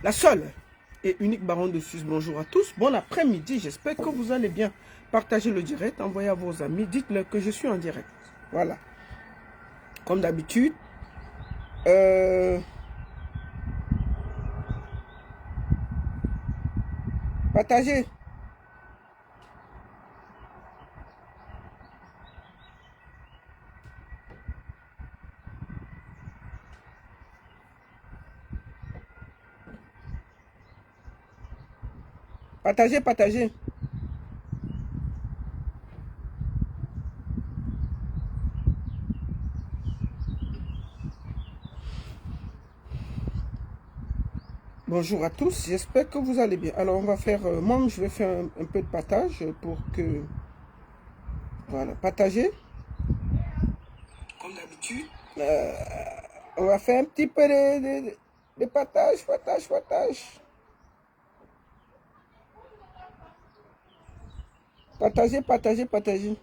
la seule et unique baronne de Suisse. Bonjour à tous, bon après-midi, j'espère que vous allez bien. Partagez le direct, envoyez à vos amis, dites-leur que je suis en direct. Voilà. Comme d'habitude. Partagez. Partagez, partagez. Bonjour à tous, j'espère que vous allez bien. Alors on va faire, moi je vais faire un peu de partage pour que, voilà, partager. Comme d'habitude, on va faire un petit peu de partage. Partagez, partagez, partagez.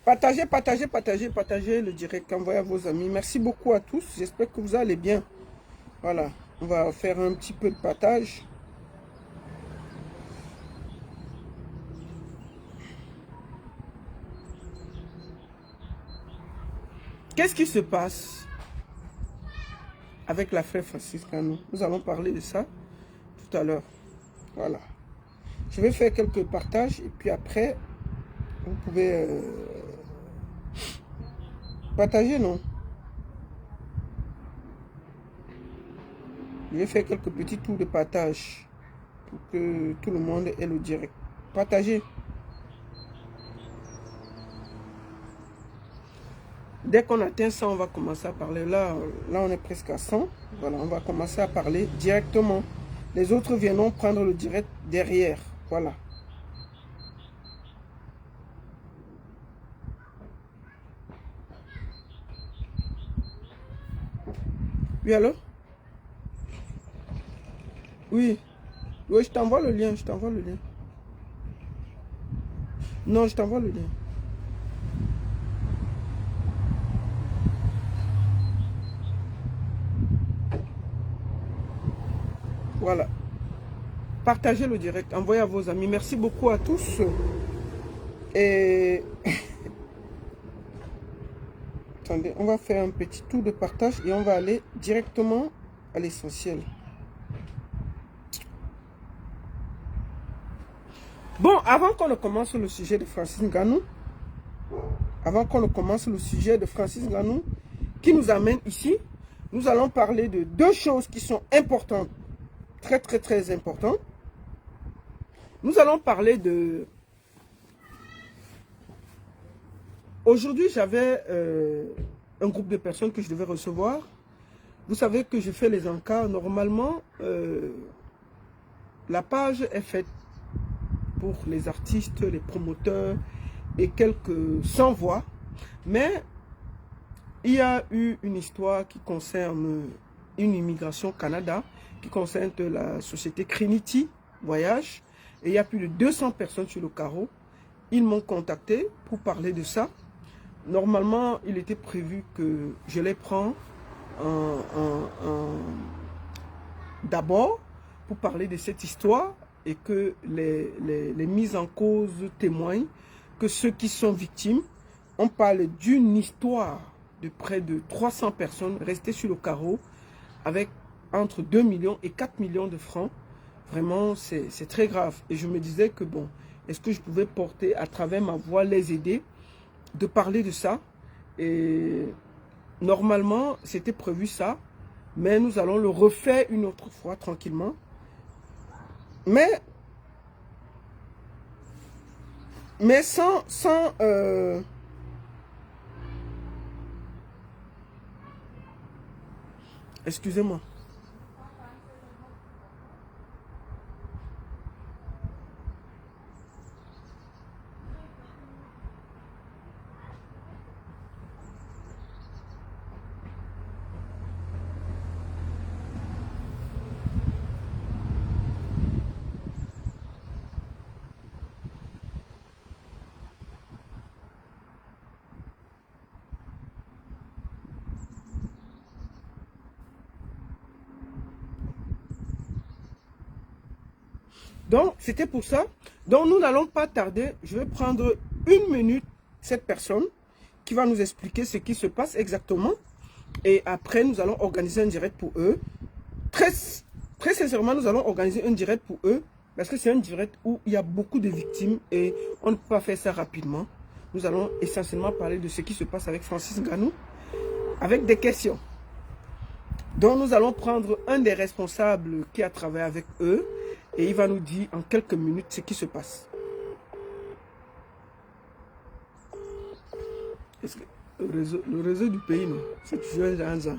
Partagez, partagez, partagez, partagez le direct, envoyez à vos amis. Merci beaucoup à tous, j'espère que vous allez bien. Voilà, on va faire un petit peu de partage. Qu'est-ce qui se passe avec la frère Francis Ngannou? Nous allons parler de ça tout à l'heure. Voilà. Je vais faire quelques partages et puis après, vous pouvez partager, non? Je vais faire quelques petits tours de partage pour que tout le monde ait le direct. Partagez. Dès qu'on atteint 100, on va commencer à parler. Là, on est presque à 100. Voilà, on va commencer à parler directement. Les autres viendront prendre le direct derrière. Voilà. Oui, allô? Oui. Oui, je t'envoie le lien. Je t'envoie le lien. Non, je t'envoie le lien. Voilà. Partagez le direct. Envoyez à vos amis. Merci beaucoup à tous. Et... Attendez, on va faire un petit tour de partage et on va aller directement à l'essentiel. Bon, avant qu'on ne commence le sujet de Francis Ngannou, qui nous amène ici, nous allons parler de deux choses qui sont importantes, très très très importantes. Nous allons parler de... Aujourd'hui, j'avais un groupe de personnes que je devais recevoir. Vous savez que je fais les encarts. Normalement, la page est faite pour les artistes, les promoteurs et quelques sans voix. Mais il y a eu une histoire qui concerne une immigration au Canada, qui concerne la société Trinity Voyage. Et il y a plus de 200 personnes sur le carreau. Ils m'ont contacté pour parler de ça. Normalement, il était prévu que je les prends d'abord pour parler de cette histoire et que les mises en cause témoignent que ceux qui sont victimes, on parle d'une histoire de près de 300 personnes restées sur le carreau avec entre 2 millions et 4 millions de francs. Vraiment, c'est très grave. Et je me disais que bon, est-ce que je pouvais porter à travers ma voix, les aider, de parler de ça. Et normalement, c'était prévu ça, mais nous allons le refaire une autre fois, tranquillement. Mais sans excusez-moi. Donc, c'était pour ça. Donc, nous n'allons pas tarder. Je vais prendre 1 minute cette personne qui va nous expliquer ce qui se passe exactement. Et après, nous allons organiser un direct pour eux. Très sincèrement, nous allons organiser un direct pour eux. Parce que c'est un direct où il y a beaucoup de victimes et on ne peut pas faire ça rapidement. Nous allons essentiellement parler de ce qui se passe avec Francis Ngannou, avec des questions. Donc, nous allons prendre un des responsables qui a travaillé avec eux et il va nous dire en quelques minutes ce qui se passe. Est-ce que le réseau du pays, c'est toujours un genre.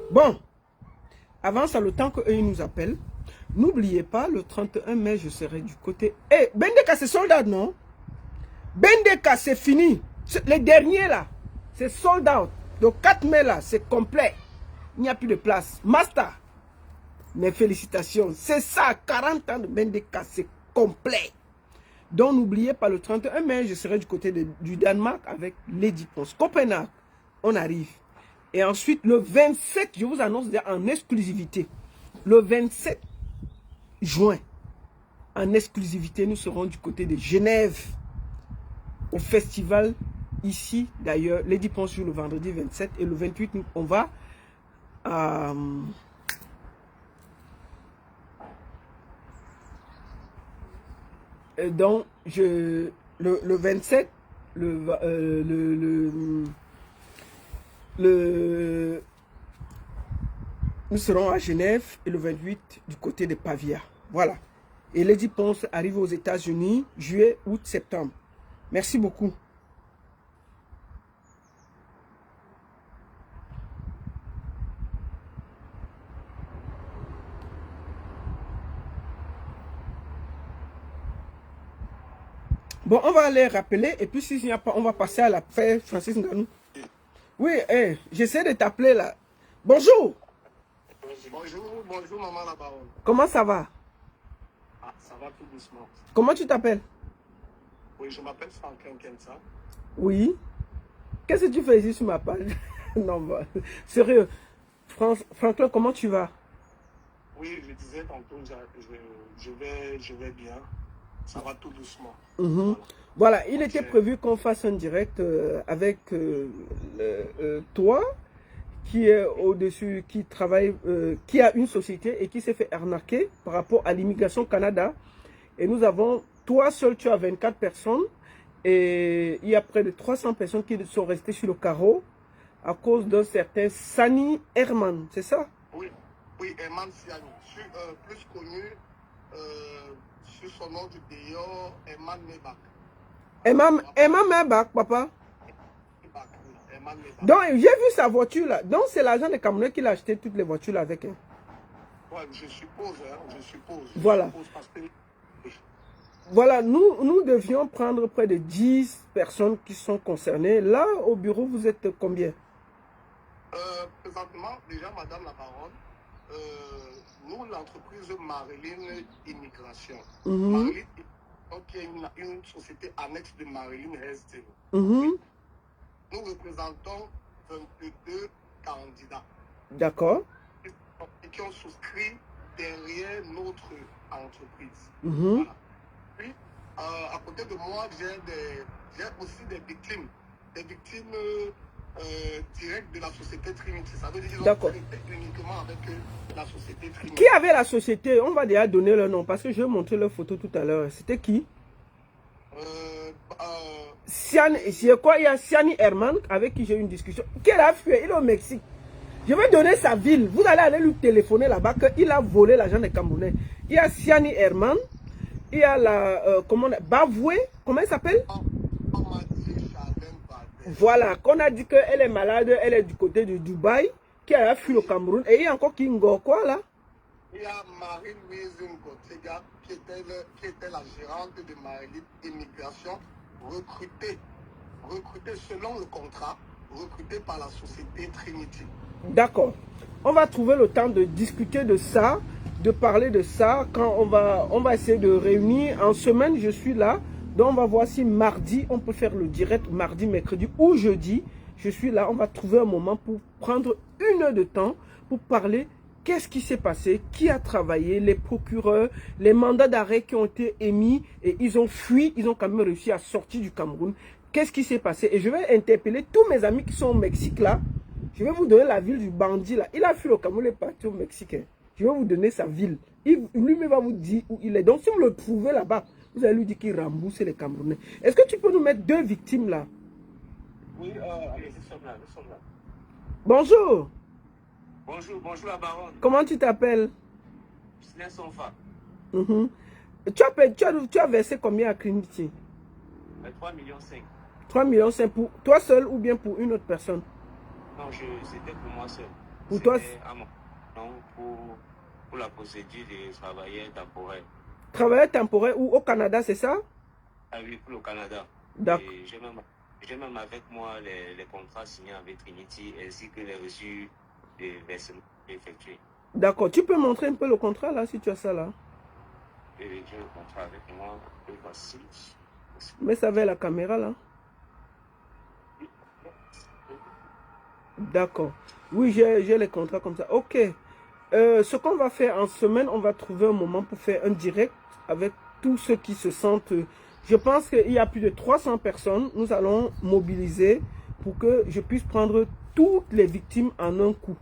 Bon, avant ça, le temps qu'eux nous appellent, n'oubliez pas, le 31 mai, je serai du côté... Eh, Bendeka, c'est sold out, non? Bendeka, c'est fini. Les derniers, là, c'est sold out. Le 4 mai, là, c'est complet. Il n'y a plus de place. Master, mes félicitations. C'est ça, 40 ans de Bendeka, c'est complet. Donc, n'oubliez pas, le 31 mai, je serai du côté du Danemark avec Lady Ponce. Copenhague, on arrive. Et ensuite, le 27, je vous annonce en exclusivité, le 27 juin, en exclusivité, nous serons du côté de Genève, au festival, ici, d'ailleurs, Lady Ponce joue le vendredi 27, et le 28, on va à... donc, le 27, nous serons à Genève et le 28 du côté de Pavia. Voilà. Et Lady Ponce arrive aux États-Unis, juillet, août, septembre. Merci beaucoup. Bon, on va les rappeler et puis s'il n'y a pas, on va passer à la fête Francis Ngannou. Oui, j'essaie de t'appeler là. Bonjour. Bonjour maman la baronne. Comment ça va? Ah, ça va tout doucement. Comment tu t'appelles? Oui, je m'appelle Franklin Kenza. Oui. Qu'est-ce que tu fais ici sur ma page? Non, bah, sérieux. Franklin, comment tu vas? Oui, je disais tantôt, je vais bien. Ça va tout doucement. Voilà, il était prévu qu'on fasse un direct avec toi, qui est au-dessus, qui travaille, qui a une société et qui s'est fait arnaquer par rapport à l'immigration Canada. Et nous avons, toi seul, tu as 24 personnes et il y a près de 300 personnes qui sont restées sur le carreau à cause d'un certain Sani Herman, c'est ça? Oui, Herman Siani, plus connu sur son nom du pays, Herman Mebak. Herman Mebak, papa? Donc, j'ai vu sa voiture là. Donc, c'est l'agent de Cameroun qui l'a acheté toutes les voitures là avec elle. Oui, je suppose, je suppose. Voilà. Parce que... Voilà, nous devions prendre près de 10 personnes qui sont concernées. Là, au bureau, vous êtes combien? Présentement, déjà, madame la baronne, nous, l'entreprise Marilyn Immigration, Marilyn, qui est une société annexe de Marilyn Health. Nous représentons 22 candidats. D'accord. Qui ont souscrit derrière notre entreprise. Voilà. Puis, à côté de moi, j'ai aussi des victimes. Des victimes directes de la société Trinity. Ça veut dire qu'ils ont traité uniquement avec la société Trinity. Qui avait la société? On va déjà donner le nom parce que je vais montrer leur photo tout à l'heure. C'était qui? C'est quoi? Il y a Siani Herman avec qui j'ai eu une discussion. Quel a fui? Il est au Mexique. Je vais donner sa ville. Vous allez aller lui téléphoner là-bas qu'il a volé l'argent des Camerounais. Il y a Siani Herman. Il y a la... Bavoué. Comment elle s'appelle? Voilà. Qu'on a dit qu'elle est malade. Elle est du côté de Dubaï. Qui a fui le Cameroun. Et il y a encore Kingo. Quoi là? Il y a Marie-Louise Ngotega qui était la gérante de Marilyn Immigration. Recrutée selon le contrat, recrutée par la société Trinity. D'accord. On va trouver le temps de discuter de ça, de parler de ça. Quand on va essayer de réunir. En semaine, je suis là. Donc, on va voir si mardi, on peut faire le direct, mardi, mercredi ou jeudi. Je suis là. On va trouver un moment pour prendre 1 heure de temps pour parler qu'est-ce qui s'est passé, qui a travaillé, les procureurs, les mandats d'arrêt qui ont été émis et ils ont fui, ils ont quand même réussi à sortir du Cameroun. Qu'est-ce qui s'est passé? Et je vais interpeller tous mes amis qui sont au Mexique là. Je vais vous donner la ville du bandit là. Il a fui le Cameroun, il est parti au Mexique. Hein. Je vais vous donner sa ville. Lui-même va vous dire où il est. Donc si vous le trouvez là-bas, vous allez lui dire qu'il rembourse les Camerounais. Est-ce que tu peux nous mettre 2 victimes là? Oui, allez, nous sommes là. Bonjour. Bonjour la baronne. Comment tu t'appelles? Justin Sonfa. Tu as versé combien à Trinity? 3,5 millions. 3,5 millions pour toi seul ou bien pour une autre personne? Non, c'était pour moi seul. Pour toi? Non, pour la procédure des travailleurs temporaires. Travailleurs temporaires ou au Canada, c'est ça? Ah oui, pour le Canada. D'accord. J'ai même avec moi les contrats signés avec Trinity ainsi que les reçus des versements effectués. D'accord. Tu peux montrer un peu le contrat là, si tu as ça là? J'ai le contrat avec moi. Voici. Mets ça vers la caméra là. D'accord. Oui, j'ai les contrats comme ça. Ok. Ce qu'on va faire en semaine, on va trouver un moment pour faire un direct avec tous ceux qui se sentent... Je pense qu'il y a plus de 300 personnes. Nous allons mobiliser pour que je puisse prendre toutes les victimes en un coup.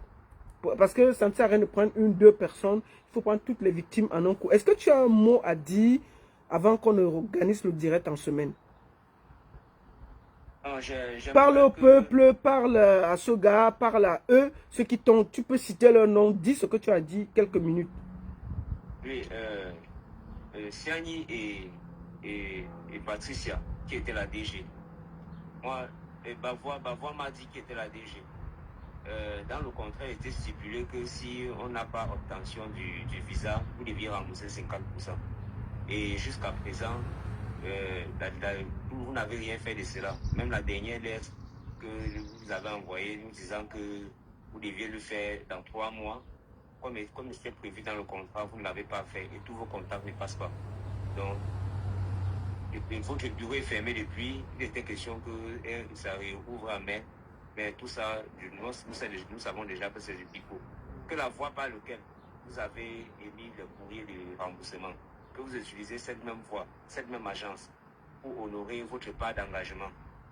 Parce que ça ne sert à rien de prendre 1-2 personnes. Il faut prendre toutes les victimes en un coup. Est-ce que tu as un mot à dire avant qu'on organise le direct en semaine? Non, parle au peuple, parle à ce gars, parle à eux, ceux qui t'ont... Tu peux citer leur nom, dis ce que tu as dit, quelques minutes. Oui, Siani et Patricia, qui était la DG. Moi, Bavois m'a dit qu'il était la DG. Dans le contrat, il était stipulé que si on n'a pas obtention du visa, vous deviez rembourser 50%. Et jusqu'à présent, vous n'avez rien fait de cela. Même la dernière lettre que vous avez envoyée nous disant que vous deviez le faire dans 3 mois, comme c'était prévu dans le contrat, vous ne l'avez pas fait et tous vos contacts ne passent pas. Donc, votre bureau est fermé depuis. Il était question que ça réouvre en mai. Mais tout ça, nous savons déjà que c'est du pipeau. Que la voie par laquelle vous avez émis le courrier de remboursement, que vous utilisez cette même voie, cette même agence, pour honorer votre part d'engagement.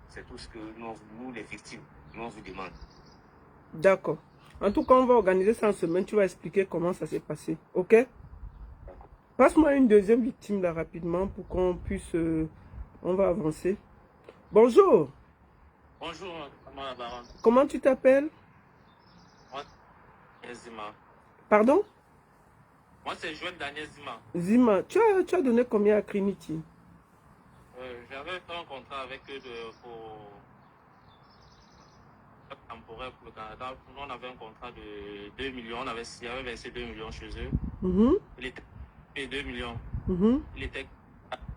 C'est tout ce que nous les victimes, nous on vous demande. D'accord. En tout cas, on va organiser ça en semaine. Tu vas expliquer comment ça s'est passé. Ok? Passe-moi une deuxième victime là rapidement pour qu'on puisse... on va avancer. Bonjour. Bonjour, madame la baronne. Comment tu t'appelles? Moi, c'est Zima. Pardon? Moi, c'est Joël Daniel Zima. Zima, tu as donné combien à Trinity? J'avais fait un contrat avec eux pour temporaire pour le Canada. On avait un contrat de 2 millions. On avait versé 2 millions chez eux. Il était payé 2 millions. Il était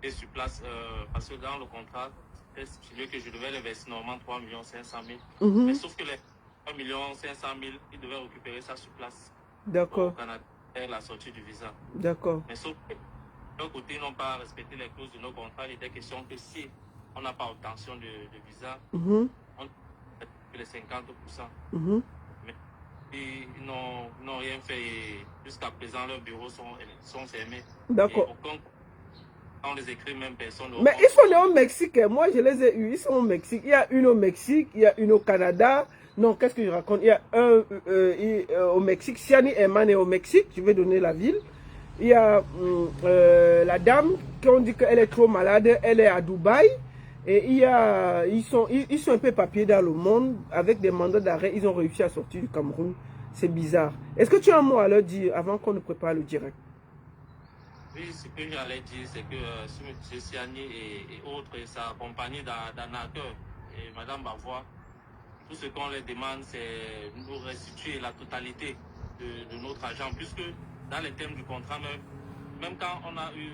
sur place parce que dans le contrat, c'était stipulé que je devais les verser normalement 3 500 000. Mais sauf que les 3 500 000, ils devaient récupérer ça sur place. D'accord. Au Canada, la sortie du visa. D'accord. Mais sauf que d'un côté, ils n'ont pas respecté les clauses de nos contrats. Il était question que si on n'a pas obtention de visa, on fait les 50%. Mais ils n'ont rien fait. Jusqu'à présent, leurs bureaux sont fermés. D'accord. On les écrit même personne. Mais ils sont nés au Mexique. Moi, je les ai eus. Ils sont au Mexique. Il y a une au Mexique. Il y a une au Canada. Non, qu'est-ce que je raconte? Il y a un au Mexique. Siani Herman est au Mexique. Je vais donner la ville. Il y a la dame qui on dit qu'elle est trop malade. Elle est à Dubaï. Et ils sont un peu papiers dans le monde. Avec des mandats d'arrêt, ils ont réussi à sortir du Cameroun. C'est bizarre. Est-ce que tu as un mot à leur dire avant qu'on ne prépare le direct? Oui, ce que j'allais dire, c'est que M. Siani et autres, et sa compagnie d'arnaqueurs et Mme Bavois, tout ce qu'on leur demande, c'est nous restituer la totalité de notre argent, puisque dans les termes du contrat, même quand on a eu,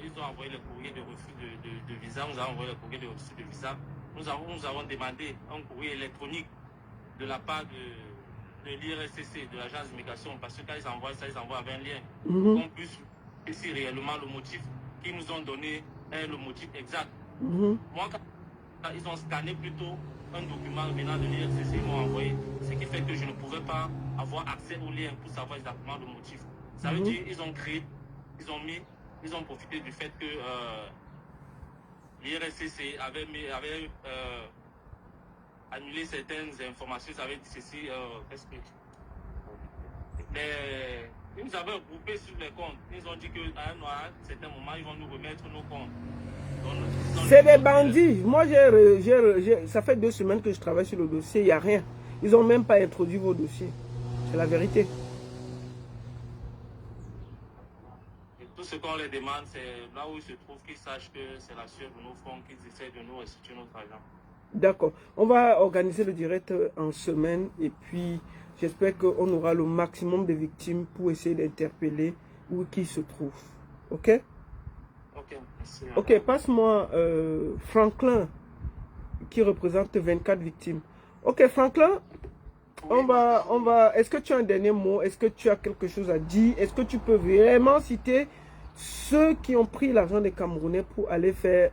ils ont envoyé le courrier de refus de visa, nous avons envoyé le courrier de refus de visa, nous avons demandé un courrier électronique de la part de l'IRSCC, de l'agence d'immigration, parce que quand ils envoient ça, ils envoient avec un lien, pour qu'on puisse si réellement le motif qu'ils nous ont donné est le motif exact. Moi, quand ils ont scanné plutôt un document venant de l'IRCC, ils m'ont envoyé, ce qui fait que je ne pouvais pas avoir accès aux liens pour savoir exactement le motif. Ça veut dire ils ont créé, ils ont profité du fait que l'IRSCC avait annulé certaines informations. Ça veut dire ceci, qu'est-ce que... Ils nous avaient groupés sur les comptes. Ils ont dit qu'à un certain moment, ils vont nous remettre nos comptes. C'est des bandits. Moi, ça fait 2 semaines que je travaille sur le dossier. Il n'y a rien. Ils n'ont même pas introduit vos dossiers. C'est la vérité. Et tout ce qu'on les demande, c'est là où ils se trouvent qu'ils sachent que c'est la sueur de nos fonds, qu'ils essaient de nous restituer notre argent. D'accord. On va organiser le direct en semaine et puis j'espère qu'on aura le maximum de victimes pour essayer d'interpeller où qu'ils se trouvent. Ok? Ok, merci. Ok, passe-moi Franklin qui représente 24 victimes. Ok, Franklin, on va. Est-ce que tu as un dernier mot? Est-ce que tu as quelque chose à dire? Est-ce que tu peux vraiment citer ceux qui ont pris l'argent des Camerounais pour aller faire...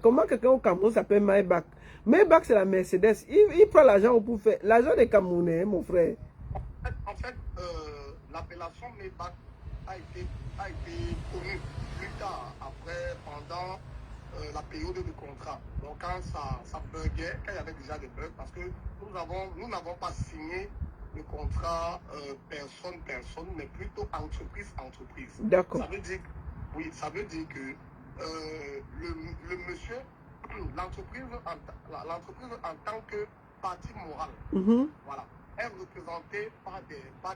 Comment quelqu'un au Cameroun s'appelle Maybach? Maybach, c'est la Mercedes. Il prend l'argent pour faire... L'argent des Camerounais, mon frère. En fait, l'appellation Maybach a été connue plus tard, après, pendant la période de contrat. Donc quand ça buguait, quand il y avait déjà des bugs, parce que nous n'avons pas signé le contrat personne, mais plutôt entreprise. D'accord. Ça veut dire, oui, ça veut dire que le monsieur, l'entreprise en tant que partie morale, voilà, est représentée par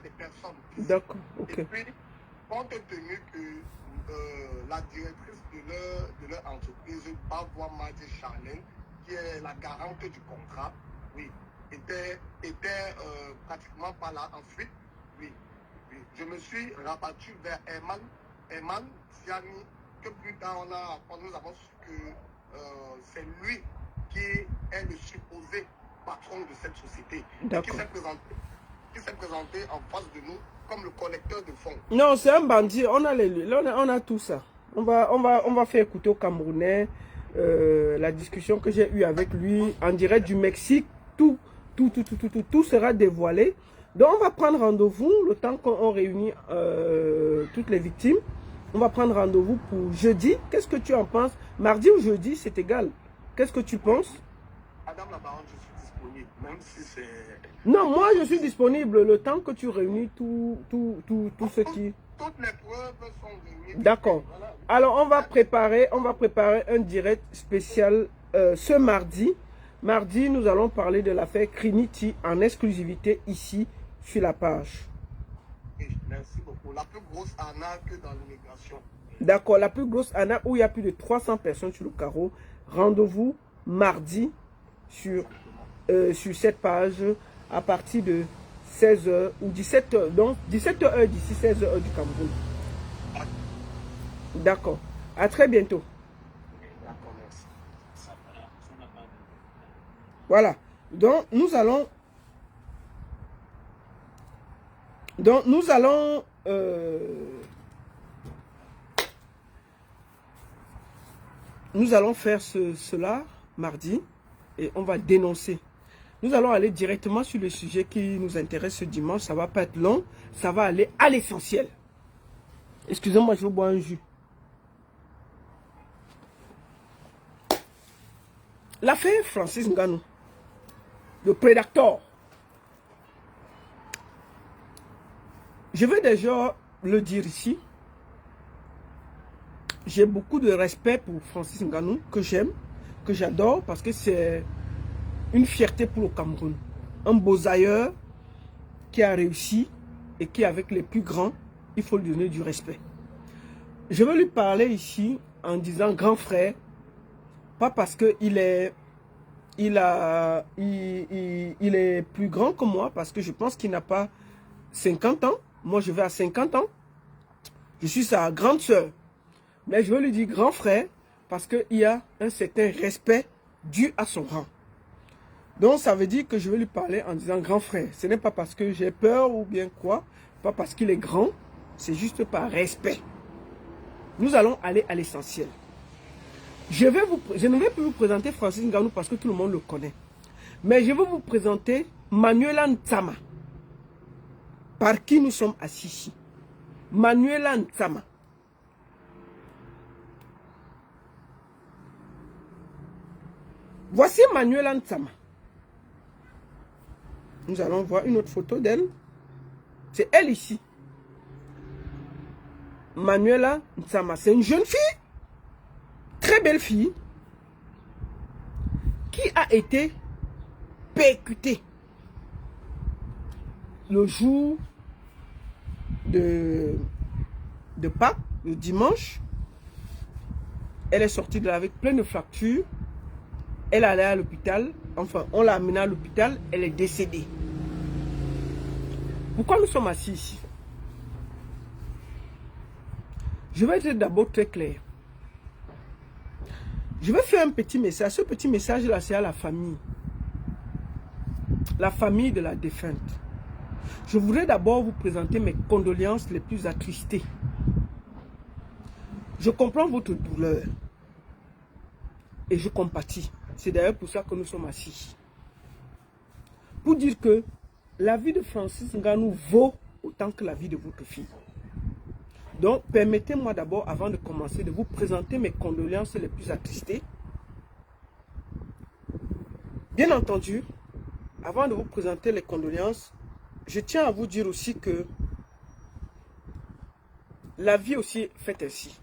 des personnes. D'accord, ok. Et puis, compte tenu que la directrice de leur entreprise, Bavois Madi Charlène, qui est la garante du contrat, oui, était pratiquement pas là. Ensuite, oui, je me suis rabattu vers Herman Siani, que plus tard nous avons su que c'est lui qui est le supposé patron de cette société, qui s'est présenté en face de nous comme le collecteur de fonds. Non, c'est un bandit. On a tout ça. On va faire écouter au Camerounais la discussion que j'ai eue avec lui en direct du Mexique. Tout sera dévoilé. Donc, on va prendre rendez-vous le temps qu'on réunit toutes les victimes. On va prendre rendez-vous pour jeudi. Qu'est-ce que tu en penses? Mardi ou jeudi, c'est égal. Qu'est-ce que tu penses? Madame la baronne, je suis disponible, même si c'est... Non, moi je suis disponible le temps que tu réunis tout ce qui... Toutes les preuves sont réunies. D'accord. Alors on va préparer un direct spécial ce mardi. Mardi, nous allons parler de l'affaire Trinity en exclusivité ici sur la page. Oui, merci beaucoup. La plus grosse arnaque dans l'immigration. D'accord, la plus grosse arnaque où il y a plus de 300 personnes sur le carreau. Rendez-vous mardi sur cette page à partir de 16h ou 17h. Donc 17h d'ici 16h du Cameroun. D'accord. À très bientôt. Voilà. Donc nous allons faire cela mardi et on va dénoncer. Nous allons aller directement sur le sujet qui nous intéresse ce dimanche. Ça ne va pas être long. Ça va aller à l'essentiel. Excusez-moi, je vais boire un jus. L'affaire Francis Ngannou, le Predator. Je vais déjà le dire ici. J'ai beaucoup de respect pour Francis Ngannou, que j'aime, que j'adore, parce que c'est une fierté pour le Cameroun. Un beau-ailleurs qui a réussi et qui, avec les plus grands, il faut lui donner du respect. Je vais lui parler ici en disant grand frère, pas parce qu'il est, il est plus grand que moi, parce que je pense qu'il n'a pas 50 ans. Moi, je vais à 50 ans. Je suis sa grande sœur. Mais je veux lui dire grand frère, parce qu'il y a un certain respect dû à son rang. Donc, ça veut dire que je vais lui parler en disant grand frère. Ce n'est pas parce que j'ai peur ou bien quoi, pas parce qu'il est grand, c'est juste par respect. Nous allons aller à l'essentiel. Je ne vais plus vous présenter Francis Ngannou parce que tout le monde le connaît. Mais je vais vous présenter Manuela Ntsama. par qui nous sommes assis ici. Manuela Ntsama. Voici Manuela Ntsama. Nous allons voir une autre photo d'elle. C'est elle ici. Manuela Ntsama. C'est une jeune fille. Très belle fille. Qui a été percutée le jour de Pâques, le dimanche. Elle est sortie de là avec plein de fractures. Elle allait à l'hôpital. Enfin, on l'a amenée à l'hôpital. Elle est décédée. Pourquoi nous sommes assis ici? Je vais être d'abord très clair. Je vais faire un petit message. Ce petit message-là, c'est à la famille. La famille de la défunte. Je voudrais d'abord vous présenter mes condoléances les plus attristées. Je comprends votre douleur. Et je compatis. C'est d'ailleurs pour ça que nous sommes assis. Pour dire que la vie de Francis Ngannou vaut autant que la vie de votre fille. Donc, permettez-moi d'abord, avant de commencer, de vous présenter mes condoléances les plus attristées. Bien entendu, avant de vous présenter les condoléances, je tiens à vous dire aussi que la vie aussi est faite ainsi.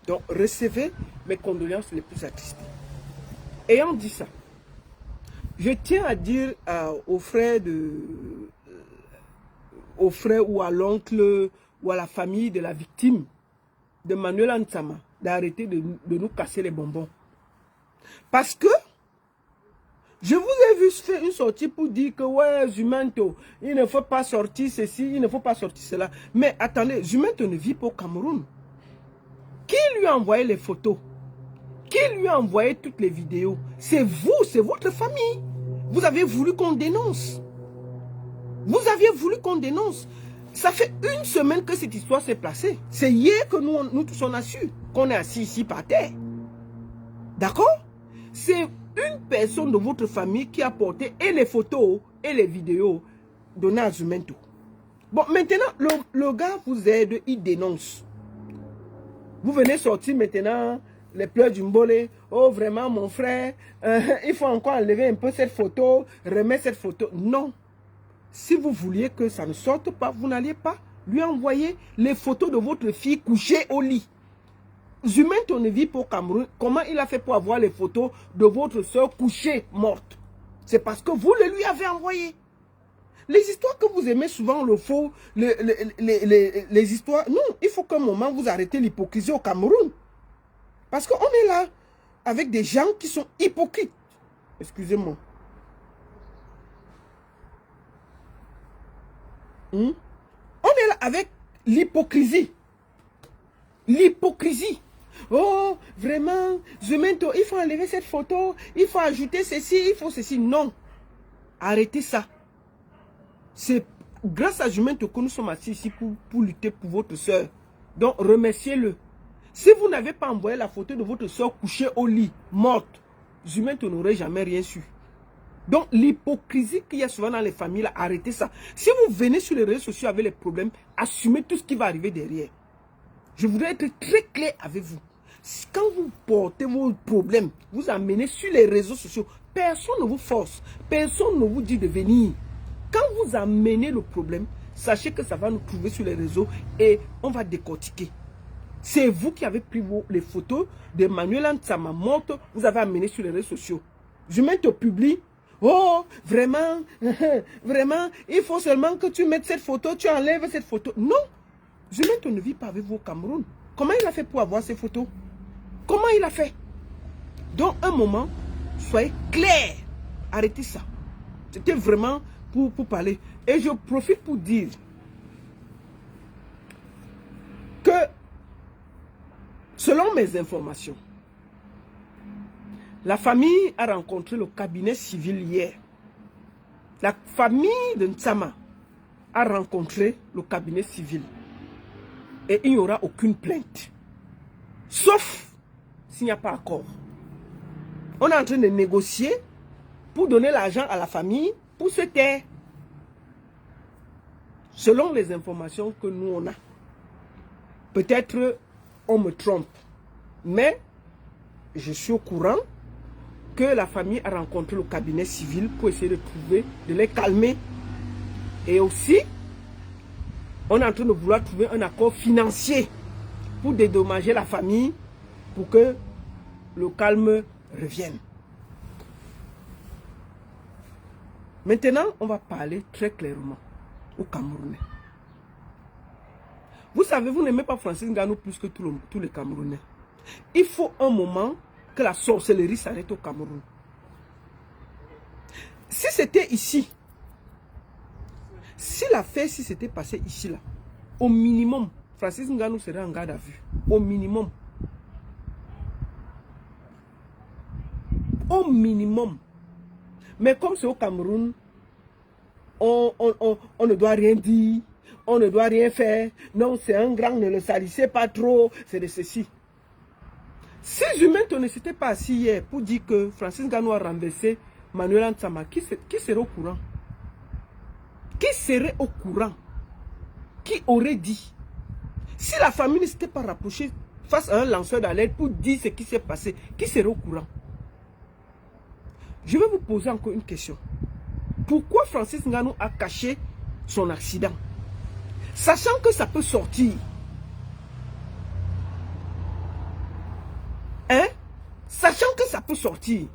Donc, recevez mes condoléances les plus attristées. Ayant dit ça, je tiens à dire aux frères ou à l'oncle ou à la famille de la victime de Manuela Ntsama d'arrêter de nous casser les bonbons. Parce que je vous ai vu faire une sortie pour dire que ouais, Zumento, il ne faut pas sortir ceci, il ne faut pas sortir cela. Mais attendez, Zumento ne vit pas au Cameroun. Qui lui a envoyé les photos? Qui lui a envoyé toutes les vidéos? C'est vous, c'est votre famille. Vous avez voulu qu'on dénonce. Vous aviez voulu qu'on dénonce. Ça fait une semaine que cette histoire s'est placée. C'est hier que nous tous on a su qu'on est assis ici par terre. D'accord? C'est une personne de votre famille qui a porté et les photos et les vidéos données à Zumento. Bon, maintenant, le gars vous aide, il dénonce. Vous venez sortir maintenant les pleurs du Mbolé. Oh, vraiment, mon frère, il faut encore enlever un peu cette photo, remettre cette photo. Non. Si vous vouliez que ça ne sorte pas, vous n'alliez pas lui envoyer les photos de votre fille couchée au lit. Zumento ne vit pas au Cameroun. Comment il a fait pour avoir les photos de votre soeur couchée, morte? C'est parce que vous les lui avez envoyées. Les histoires que vous aimez souvent, le faux, les histoires... Non, il faut qu'un moment vous arrêtez l'hypocrisie au Cameroun. Parce qu'on est là avec des gens qui sont hypocrites. Excusez-moi. On est là avec l'hypocrisie. L'hypocrisie. Oh, vraiment, Zumento, il faut enlever cette photo, il faut ajouter ceci, il faut ceci. Non. Arrêtez ça. C'est grâce à Zumento que nous sommes assis ici pour lutter pour votre soeur. Donc, remerciez-le. Si vous n'avez pas envoyé la photo de votre soeur couchée au lit, morte, Zumento n'aurait jamais rien su. Donc, l'hypocrisie qu'il y a souvent dans les familles, là, arrêtez ça. Si vous venez sur les réseaux sociaux avec les problèmes, assumez tout ce qui va arriver derrière. Je voudrais être très clair avec vous. Quand vous portez vos problèmes, vous amenez sur les réseaux sociaux, personne ne vous force, personne ne vous dit de venir. Quand vous amenez le problème, sachez que ça va nous trouver sur les réseaux et on va décortiquer. C'est vous qui avez pris les photos de Manuela Ntsama morte, vous avez amené sur les réseaux sociaux. Je mets au public. Oh, vraiment, vraiment, il faut seulement que tu mettes cette photo, tu enlèves cette photo. Non, Zumento ne vit pas avec vous au Cameroun. Comment il a fait pour avoir ces photos? Comment il a fait? Donc, un moment, soyez clair. Arrêtez ça. C'était vraiment pour parler. Et je profite pour dire que, selon mes informations, la famille a rencontré le cabinet civil hier. La famille de Ntsama a rencontré le cabinet civil. Et il n'y aura aucune plainte. Sauf s'il n'y a pas accord. On est en train de négocier pour donner l'argent à la famille pour se taire. selon les informations que nous on a. Peut-être on me trompe, mais je suis au courant que la famille a rencontré le cabinet civil pour essayer de trouver, de les calmer. Et aussi, on est en train de vouloir trouver un accord financier pour dédommager la famille, pour que le calme revienne. Maintenant, on va parler très clairement aux Camerounais. Vous savez, vous n'aimez pas Francis Ngannou plus que tous les Camerounais. Il faut un moment que la sorcellerie s'arrête au Cameroun. Si c'était ici, si l'affaire s'était passée ici, là, au minimum, Francis Ngannou serait en garde à vue. Au minimum. Au minimum. Mais comme c'est au Cameroun, on ne doit rien dire, on ne doit rien faire. Non, c'est un grand, ne le salissez pas trop, c'est de ceci. Si Jumentos ne s'était pas assis hier pour dire que Francis Ngannou a renversé Manuel Ansama, qui serait au courant? Qui serait au courant? Qui aurait dit? Si la famille ne s'était pas rapprochée face à un lanceur d'alerte pour dire ce qui s'est passé, qui serait au courant? Je vais vous poser encore une question. Pourquoi Francis Ngannou a caché son accident? Sachant que ça peut sortir. Hein? Sachant que ça peut sortir.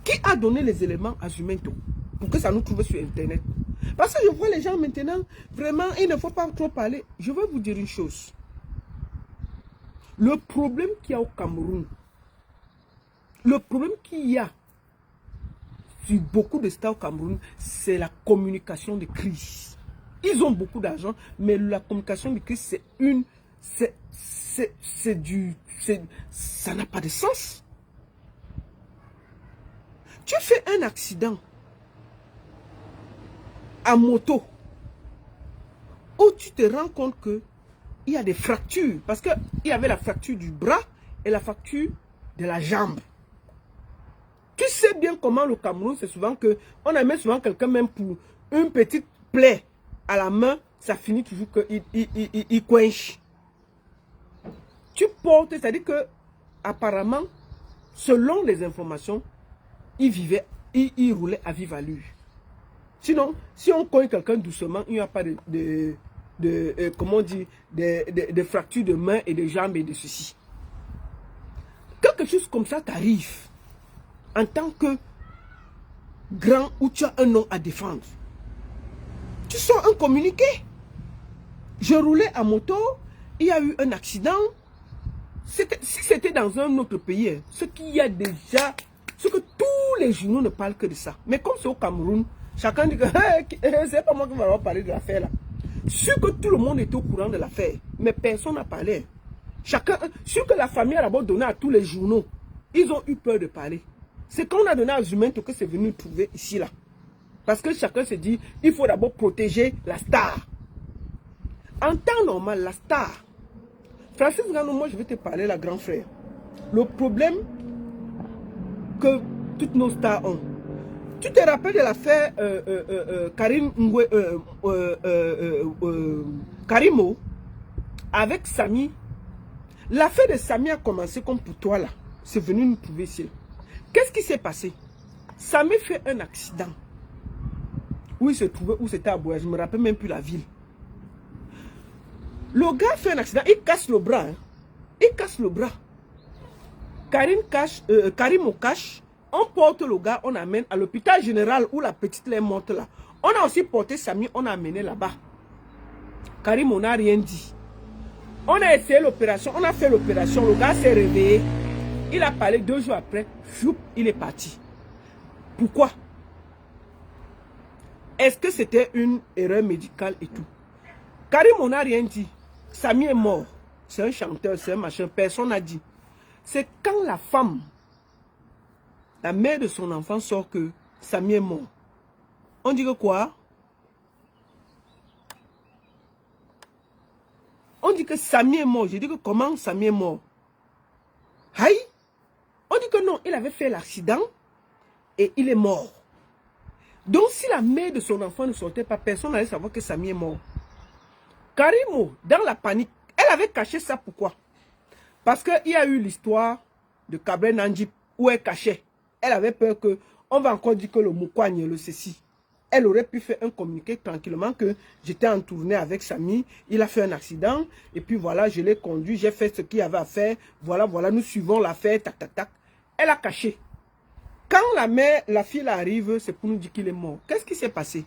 Qui a donné les éléments à Jumentos pour que ça nous trouve sur Internet? Parce que je vois les gens maintenant, vraiment, il ne faut pas trop parler. Je vais vous dire une chose. Le problème qu'il y a au Cameroun, le problème qu'il y a sur beaucoup de stars au Cameroun, c'est la communication de crise. Ils ont beaucoup d'argent, mais la communication de crise, c'est une... ça n'a pas de sens. Tu fais un accident à moto où tu te rends compte qu'il y a des fractures. Parce qu'il y avait la fracture du bras et la fracture de la jambe. Tu sais bien comment le Cameroun, c'est souvent que on amène souvent quelqu'un même pour une petite plaie à la main, ça finit toujours qu'il coince. Tu portes, c'est-à-dire que apparemment, selon les informations, il roulait à vive allure. Sinon, si on cogne quelqu'un doucement, il n'y a pas comment on dit, de fractures de main et de jambes et de ceci. Quelque chose comme ça t'arrive en tant que grand où tu as un nom à défendre. Tu sors un communiqué. Je roulais à moto, il y a eu un accident. Si c'était dans un autre pays, ce qu'il y a déjà, ce que tous les journaux ne parlent que de ça. Mais comme c'est au Cameroun, chacun dit que c'est pas moi qui vais parler de l'affaire là. Sûr que tout le monde est au courant de l'affaire, mais personne n'a parlé. Chacun, sûr que la famille a d'abord donné à tous les journaux. Ils ont eu peur de parler. C'est quand on a donné à Jumentos que c'est venu trouver ici là. Parce que chacun se dit, il faut d'abord protéger la star. En temps normal, la star. Francis Ngannou, moi je vais te parler, la grand frère. Le problème que toutes nos stars ont. Tu te rappelles de l'affaire Karimo avec Samy. L'affaire de Samy a commencé comme pour toi là. C'est venu nous trouver ici. Qu'est-ce qui s'est passé? Samy fait un accident. Où il se trouvait, où c'était à Boya, je ne me rappelle même plus la ville. Le gars fait un accident, il casse le bras. Hein. Il casse le bras. Karim cache. On porte le gars, on amène à l'hôpital général où la petite est morte là. On a aussi porté Samy, on a amené là-bas. Karim, on n'a rien dit. On a essayé l'opération, on a fait l'opération, le gars s'est réveillé. Il a parlé 2 jours après, il est parti. Pourquoi? Est-ce que c'était une erreur médicale et tout? Karim, on n'a rien dit. Samy est mort. C'est un chanteur, c'est un machin, personne n'a dit. C'est quand la femme, la mère de son enfant sort que Samy est mort. On dit que quoi? On dit que Samy est mort. Je dis que comment Samy est mort? Aïe! On dit que non, il avait fait l'accident et il est mort. Donc, si la mère de son enfant ne sortait pas, personne n'allait savoir que Samy est mort. Karimo, dans la panique, elle avait caché ça. Pourquoi? Parce qu'il y a eu l'histoire de Kabré Nandjip où elle cachait. Elle avait peur que, on va encore dire que le Moukouagne, le ceci. Elle aurait pu faire un communiqué tranquillement que j'étais en tournée avec Samy, il a fait un accident, et puis voilà, je l'ai conduit, j'ai fait ce qu'il y avait à faire, voilà, nous suivons l'affaire, tac, tac, tac. Elle a caché. Quand la fille arrive, c'est pour nous dire qu'il est mort. Qu'est-ce qui s'est passé?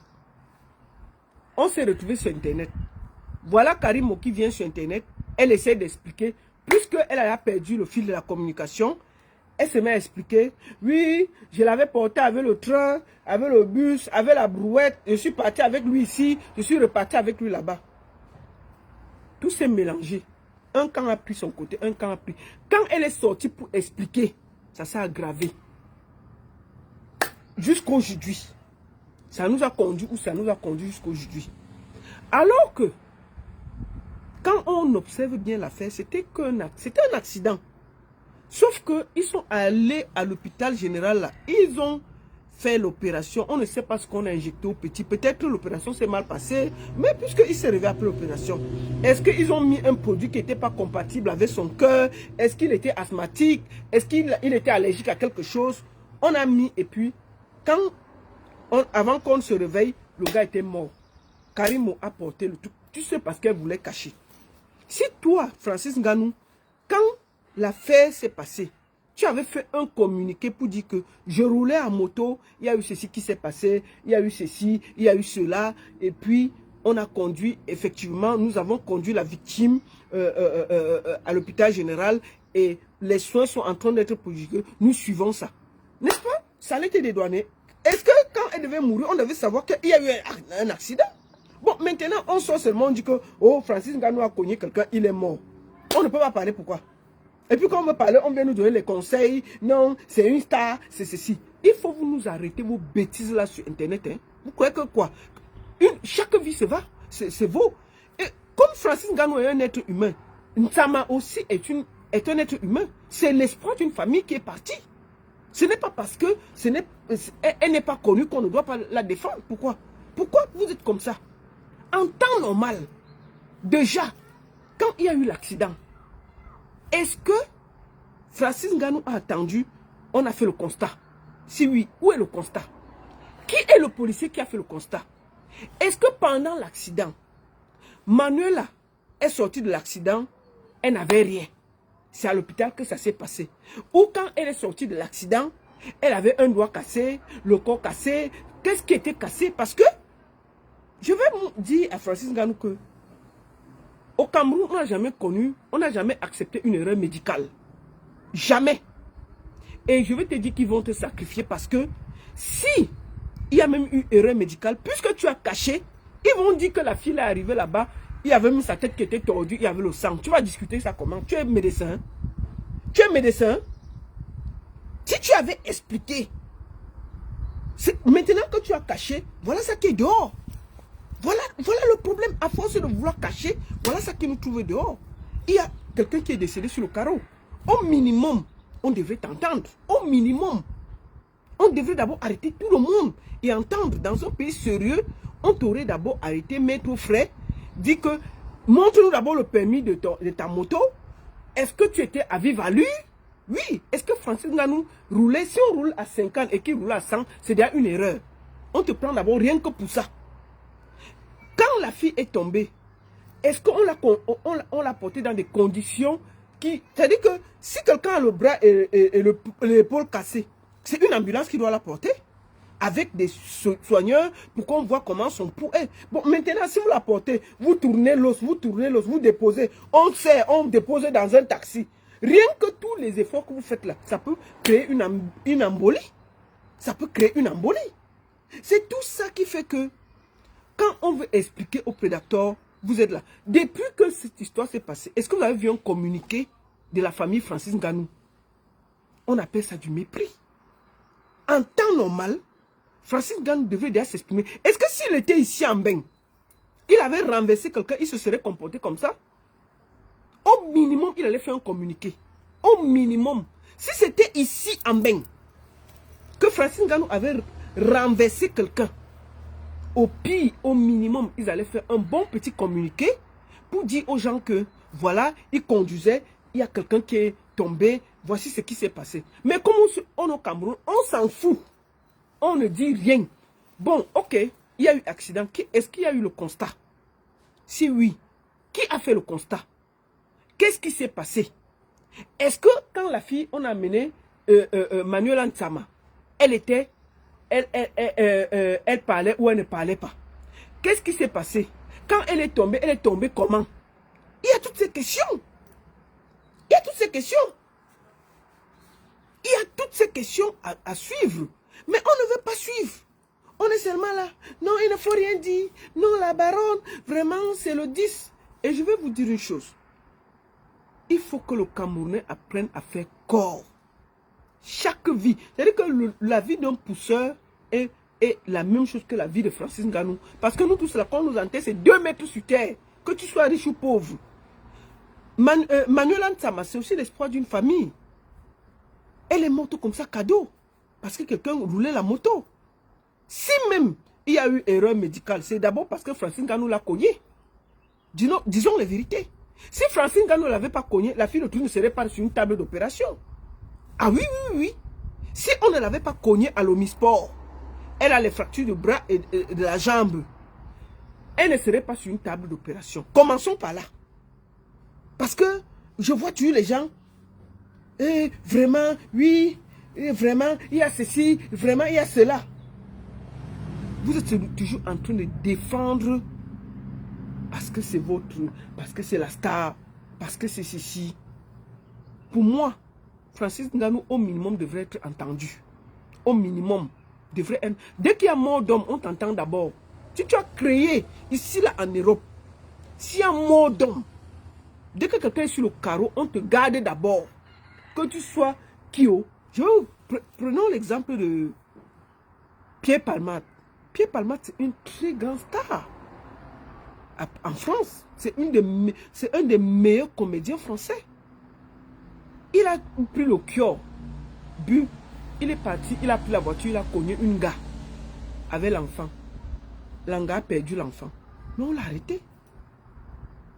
On s'est retrouvé sur Internet. Voilà Karimo qui vient sur Internet. Elle essaie d'expliquer. Puisqu'elle a perdu le fil de la communication, elle se met à expliquer. Oui, je l'avais porté avec le train, avec le bus, avec la brouette. Je suis parti avec lui ici. Je suis reparti avec lui là-bas. Tout s'est mélangé. Un camp a pris son côté, un camp a pris. Quand elle est sortie pour expliquer, ça s'est aggravé. Jusqu'aujourd'hui. Ça nous a conduit où ça nous a conduit jusqu'aujourd'hui. Alors que, quand on observe bien l'affaire, c'était un accident. Sauf qu'ils sont allés à l'hôpital général là. Ils ont fait l'opération. On ne sait pas ce qu'on a injecté au petit. Peut-être que l'opération s'est mal passée. Mais puisqu'il s'est réveillé après l'opération, est-ce qu'ils ont mis un produit qui n'était pas compatible avec son cœur? Est-ce qu'il était asthmatique? Est-ce qu'il était allergique à quelque chose? On a mis et puis, avant qu'on se réveille, le gars était mort. Karimo a porté le tout. Tu sais parce qu'elle voulait cacher. Si toi, Francis Ngannou, quand l'affaire s'est passée, tu avais fait un communiqué pour dire que je roulais en moto, il y a eu ceci qui s'est passé, il y a eu ceci, il y a eu cela, et puis on a conduit, effectivement, nous avons conduit la victime à l'hôpital général et les soins sont en train d'être prodigués, nous suivons ça. N'est-ce pas? Ça allait été dédouané. Est-ce que quand elle devait mourir, on devait savoir qu'il y a eu un accident? Bon, maintenant, on sort seulement, on dit que, oh, Francis Ngannou a cogné quelqu'un, il est mort. On ne peut pas parler, pourquoi? Et puis quand on veut parler, on vient nous donner les conseils. Non, c'est une star, c'est ceci. Il faut vous nous arrêter vos bêtises là sur Internet. Hein. Vous croyez que quoi? Chaque vie se va, c'est beau. Et comme Francis Ngannou est un être humain, Nsama aussi est un être humain. C'est l'espoir d'une famille qui est partie. Ce n'est pas parce que elle n'est pas connue qu'on ne doit pas la défendre. Pourquoi? Pourquoi vous êtes comme ça? En temps normal, déjà, quand il y a eu l'accident, est-ce que Francis Ngannou a attendu? On a fait le constat. Si oui, où est le constat? Qui est le policier qui a fait le constat? Est-ce que pendant l'accident, Manuela est sortie de l'accident, elle n'avait rien? C'est à l'hôpital que ça s'est passé. Ou quand elle est sortie de l'accident, elle avait un doigt cassé, le corps cassé. Qu'est-ce qui était cassé? Parce que, je vais dire à Francis Ngannou que, au Cameroun, on n'a jamais connu, on n'a jamais accepté une erreur médicale. Jamais. Et je vais te dire qu'ils vont te sacrifier parce que si il y a même eu erreur médicale, puisque tu as caché, ils vont dire que la fille est arrivée là-bas, il y avait même sa tête qui était tordue, il y avait le sang. Tu vas discuter ça comment? Tu es médecin. Tu es médecin. Si tu avais expliqué, maintenant que tu as caché, voilà ça qui est dehors. Voilà le problème. À force de vouloir cacher, voilà ça qui nous trouve dehors. Il y a quelqu'un qui est décédé sur le carreau. Au minimum, on devrait t'entendre. Au minimum. On devrait d'abord arrêter tout le monde et entendre. Dans un pays sérieux, on t'aurait d'abord arrêté, mettre au frais, dit que montre-nous d'abord le permis de ta moto. Est-ce que tu étais à vive allure? Oui. Est-ce que Francis Ngannou roulait? Si on roule à 50 et qu'il roule à 100, c'est déjà une erreur. On te prend d'abord rien que pour ça. Quand la fille est tombée, est-ce qu'on l'a portée dans des conditions qui... C'est-à-dire que si quelqu'un a le bras et l'épaule cassée, c'est une ambulance qui doit la porter avec des soigneurs pour qu'on voit comment son pouls est. Bon, maintenant, si vous la portez, vous tournez l'os, vous déposez. On sait, on dépose dans un taxi. Rien que tous les efforts que vous faites là, ça peut créer une embolie. Ça peut créer une embolie. C'est tout ça qui fait que quand on veut expliquer aux prédateurs, vous êtes là. Depuis que cette histoire s'est passée, est-ce que vous avez vu un communiqué de la famille Francis Ngannou? On appelle ça du mépris. En temps normal, Francis Ngannou devait déjà s'exprimer. Est-ce que s'il était ici en Beng, il avait renversé quelqu'un, il se serait comporté comme ça? Au minimum, il allait faire un communiqué. Au minimum. Si c'était ici en Beng, que Francis Ngannou avait renverser quelqu'un. Au pire, au minimum, ils allaient faire un bon petit communiqué pour dire aux gens que, voilà, ils conduisaient, il y a quelqu'un qui est tombé, voici ce qui s'est passé. Mais comme on est au Cameroun, on s'en fout. On ne dit rien. Bon, ok, il y a eu accident. Est-ce qu'il y a eu le constat? Si oui, qui a fait le constat? Qu'est-ce qui s'est passé? Est-ce que quand la fille, on a amené Manuela Ntsama, elle parlait ou elle ne parlait pas? Qu'est-ce qui s'est passé? Quand elle est tombée comment? Il y a toutes ces questions. Il y a toutes ces questions. Il y a toutes ces questions à suivre. Mais on ne veut pas suivre. On est seulement là. Non, il ne faut rien dire. Non, la baronne, vraiment, c'est le 10. Et je vais vous dire une chose. Il faut que le Camerounais apprenne à faire corps. Chaque vie. C'est-à-dire que la vie d'un pousseur est la même chose que la vie de Francis Ngannou. Parce que nous tous là, quand on nous enterre, c'est 2 mètres sur terre. Que tu sois riche ou pauvre. Manuela Ntsama, c'est aussi l'espoir d'une famille. Elle est morte comme ça, cadeau. Parce que quelqu'un roulait la moto. Si même il y a eu erreur médicale, c'est d'abord parce que Francis Ngannou l'a cogné. Disons la vérité. Si Francis Ngannou ne l'avait pas cogné, la fille de tout ne serait pas sur une table d'opération. Ah oui, oui, oui. Si on ne l'avait pas cogné à l'Omisport, elle a les fractures de bras et de la jambe. Elle ne serait pas sur une table d'opération. Commençons par là. Parce que je vois tuer les gens. Et vraiment, oui, et vraiment, il y a ceci, vraiment, il y a cela. Vous êtes toujours en train de défendre parce que c'est votre, parce que c'est la star, parce que c'est ceci. Pour moi, Francis Ngannou, au minimum, devrait être entendu. Au minimum, devrait être... Dès qu'il y a mort d'homme, on t'entend d'abord. Si tu as créé, ici, là, en Europe, s'il y a mort d'homme, dès que quelqu'un est sur le carreau, on te garde d'abord. Que tu sois Kyo. Prenons l'exemple de Pierre Palmade. Pierre Palmade, c'est une très grande star. En France, c'est un des meilleurs comédiens français. Il a pris le cure, bu, il est parti, il a pris la voiture, il a cogné une gars avec l'enfant. L'enfant a perdu l'enfant. Mais on l'a arrêté.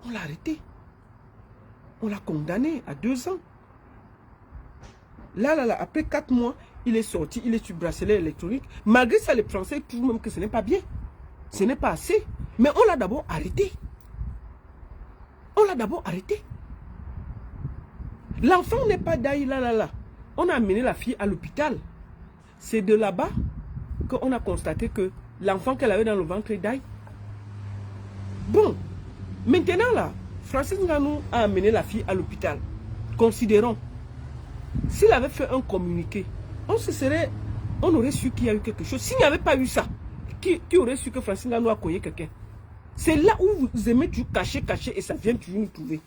On l'a arrêté. On l'a condamné à 2 ans. Là, après 4 mois, il est sorti, il est sur bracelet électronique. Malgré ça, les Français trouvent même que ce n'est pas bien. Ce n'est pas assez. Mais on l'a d'abord arrêté. On l'a d'abord arrêté. L'enfant n'est pas d'ailleurs là. On a amené la fille à l'hôpital. C'est de là-bas qu'on a constaté que l'enfant qu'elle avait dans le ventre est d'ailleurs. Bon, maintenant là, Francis Ngannou a amené la fille à l'hôpital. Considérons. S'il avait fait un communiqué, on aurait su qu'il y a eu quelque chose. S'il n'y avait pas eu ça, qui aurait su que Francis Ngannou a cogné quelqu'un? C'est là où vous aimez toujours cacher et ça vient toujours nous trouver.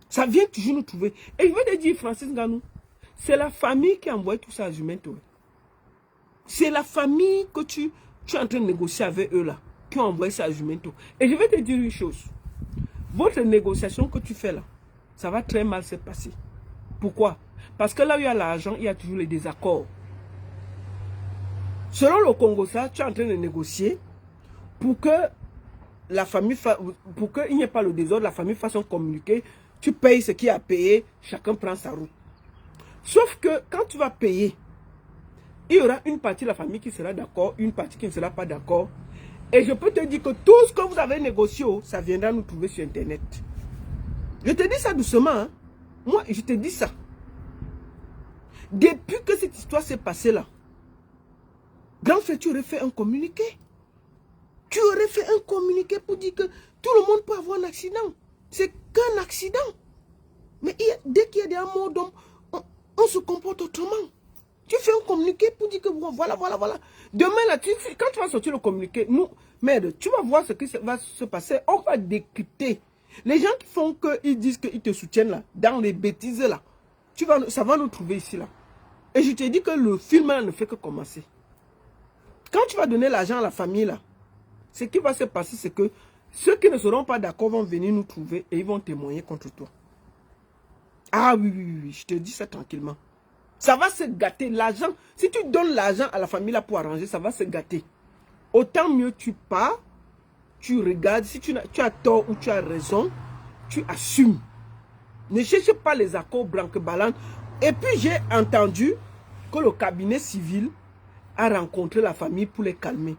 Ça vient toujours nous trouver. Et je veux te dire, Francis Ngannou, c'est la famille qui a envoyé tout ça à Jumento. C'est la famille que tu es en train de négocier avec eux là, qui ont envoyé ça à Jumento. Et je vais te dire une chose. Votre négociation que tu fais là, ça va très mal se passer. Pourquoi? Parce que là où il y a l'argent, il y a toujours les désaccords. Selon le Congo, ça, tu es en train de négocier pour que la famille, pour qu'il n'y ait pas le désordre, la famille fasse un communiqué, tu payes ce qu'il y a à payer, chacun prend sa route. Sauf que quand tu vas payer, il y aura une partie de la famille qui sera d'accord, une partie qui ne sera pas d'accord. Et je peux te dire que tout ce que vous avez négocié, ça viendra nous trouver sur Internet. Je te dis ça doucement. Hein? Moi, je te dis ça. Depuis que cette histoire s'est passée là, grand frère, tu aurais fait un communiqué. Tu aurais fait un communiqué pour dire que tout le monde peut avoir un accident. C'est qu'un accident. Mais dès qu'il y a des morts d'hommes, on se comporte autrement. Tu fais un communiqué pour dire que bon, voilà. Demain, là, quand tu vas sortir le communiqué, merde, tu vas voir ce qui va se passer. On va décrypter. Les gens qui font qu'ils disent qu'ils te soutiennent là, dans les bêtises là, ça va nous trouver ici là. Et je te dis que le film là ne fait que commencer. Quand tu vas donner l'argent à la famille là, ce qui va se passer, c'est que ceux qui ne seront pas d'accord vont venir nous trouver et ils vont témoigner contre toi. Ah oui, je te dis ça tranquillement. Ça va se gâter. L'argent, si tu donnes l'argent à la famille là pour arranger, ça va se gâter. Autant mieux tu pars, tu regardes. Si tu as tort ou tu as raison, tu assumes. Ne cherche pas les accords branque-ballants. Et puis j'ai entendu que le cabinet civil a rencontré la famille pour les calmer.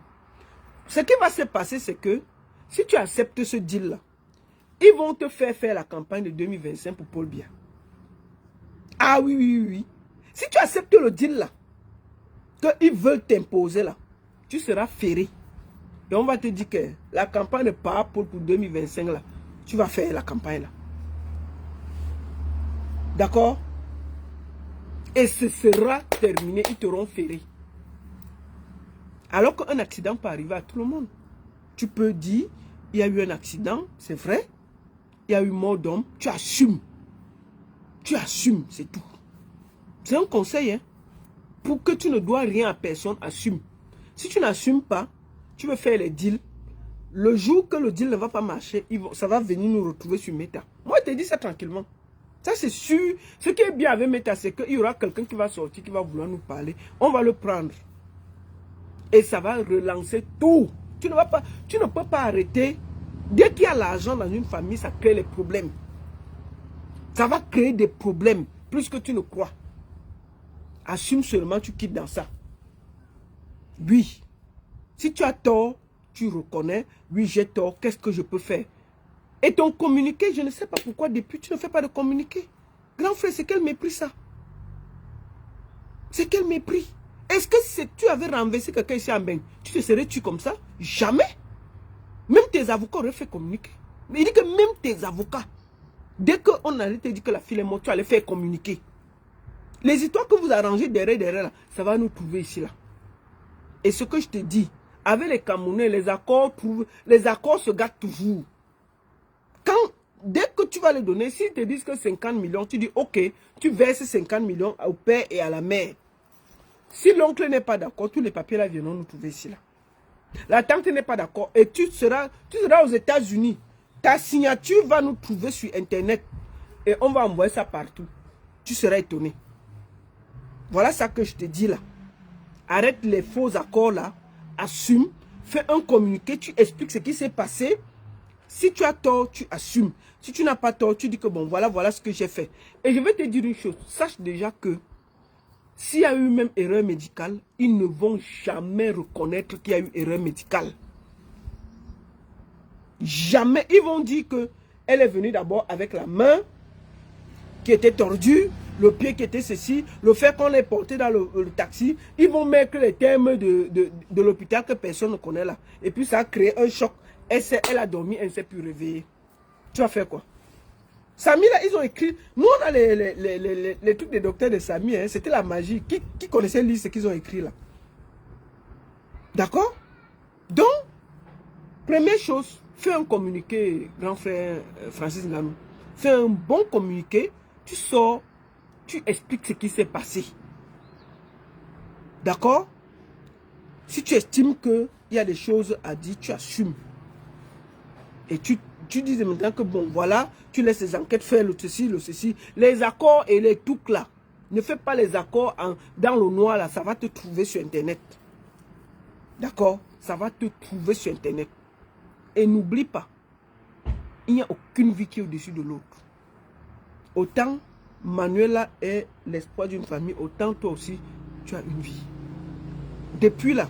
Ce qui va se passer, c'est que si tu acceptes ce deal-là, ils vont te faire la campagne de 2025 pour Paul Biya. Ah oui, oui, oui. Si tu acceptes le deal là, qu'ils veulent t'imposer là, tu seras ferré. Et on va te dire que la campagne de pour 2025 là, tu vas faire la campagne là. D'accord? Et ce sera terminé, ils t'auront ferré. Alors qu'un accident peut arriver à tout le monde. Tu peux dire, il y a eu un accident, c'est vrai. Il y a eu mort d'homme, tu assumes. Tu assumes, c'est tout. C'est un conseil, hein. Pour que tu ne dois rien à personne, assume. Si tu n'assumes pas, tu veux faire les deals. Le jour que le deal ne va pas marcher, ça va venir nous retrouver sur Meta. Moi, je te dis ça tranquillement. Ça, c'est sûr. Ce qui est bien avec Meta, c'est qu'il y aura quelqu'un qui va sortir, qui va vouloir nous parler. On va le prendre. Et ça va relancer tout. Tu ne peux pas arrêter. Dès qu'il y a l'argent dans une famille, ça crée les problèmes. Ça va créer des problèmes, plus que tu ne crois. Assume seulement, tu quittes dans ça. Oui. Si tu as tort, tu reconnais. Oui, j'ai tort. Qu'est-ce que je peux faire? Et ton communiqué, je ne sais pas pourquoi depuis tu ne fais pas de communiqué. Grand frère, c'est quel mépris ça? C'est quel mépris? Est-ce que si tu avais renversé quelqu'un ici en Beng, tu te serais tué comme ça? Jamais. Même tes avocats auraient fait communiquer. Mais il dit que même tes avocats, dès qu'on allait te dire que la fille est morte, tu allais faire communiquer. Les histoires que vous arrangez derrière là, ça va nous trouver ici là. Et ce que je te dis, avec les Camerounais, les accords se gâtent toujours. Dès que tu vas les donner, s'ils te disent que 50 millions, tu dis ok, tu verses 50 millions au père et à la mère. Si l'oncle n'est pas d'accord, tous les papiers là viendront nous trouver ici là. La tante n'est pas d'accord et tu seras aux États-Unis. Ta signature va nous trouver sur Internet et on va envoyer ça partout. Tu seras étonné. Voilà ça que je te dis là. Arrête les faux accords là. Assume. Fais un communiqué. Tu expliques ce qui s'est passé. Si tu as tort, tu assumes. Si tu n'as pas tort, tu dis que bon, voilà ce que j'ai fait. Et je vais te dire une chose. Sache déjà que s'il y a eu même erreur médicale, ils ne vont jamais reconnaître qu'il y a eu erreur médicale. Jamais. Ils vont dire qu'elle est venue d'abord avec la main qui était tordue, le pied qui était ceci, le fait qu'on l'ait porté dans le taxi. Ils vont mettre les termes de l'hôpital que personne ne connaît là. Et puis ça a créé un choc. Elle a dormi, elle ne s'est plus réveillée. Tu vas faire quoi? Samy là, ils ont écrit. Nous on a les trucs des docteurs de Samy, hein, c'était la magie. Qui connaissait lire ce qu'ils ont écrit là? D'accord? Donc, première chose, fais un communiqué, grand frère Francis Nganou. Fais un bon communiqué, tu sors, tu expliques ce qui s'est passé. D'accord? Si tu estimes qu'il y a des choses à dire, tu assumes. Et tu dis maintenant que bon, voilà, tu laisses les enquêtes faire le ceci. Les accords et les trucs là. Ne fais pas les accords dans le noir là, ça va te trouver sur Internet. D'accord? Ça va te trouver sur Internet. Et n'oublie pas, il n'y a aucune vie qui est au-dessus de l'autre. Autant Manuela est l'espoir d'une famille, autant toi aussi, tu as une vie. Depuis là,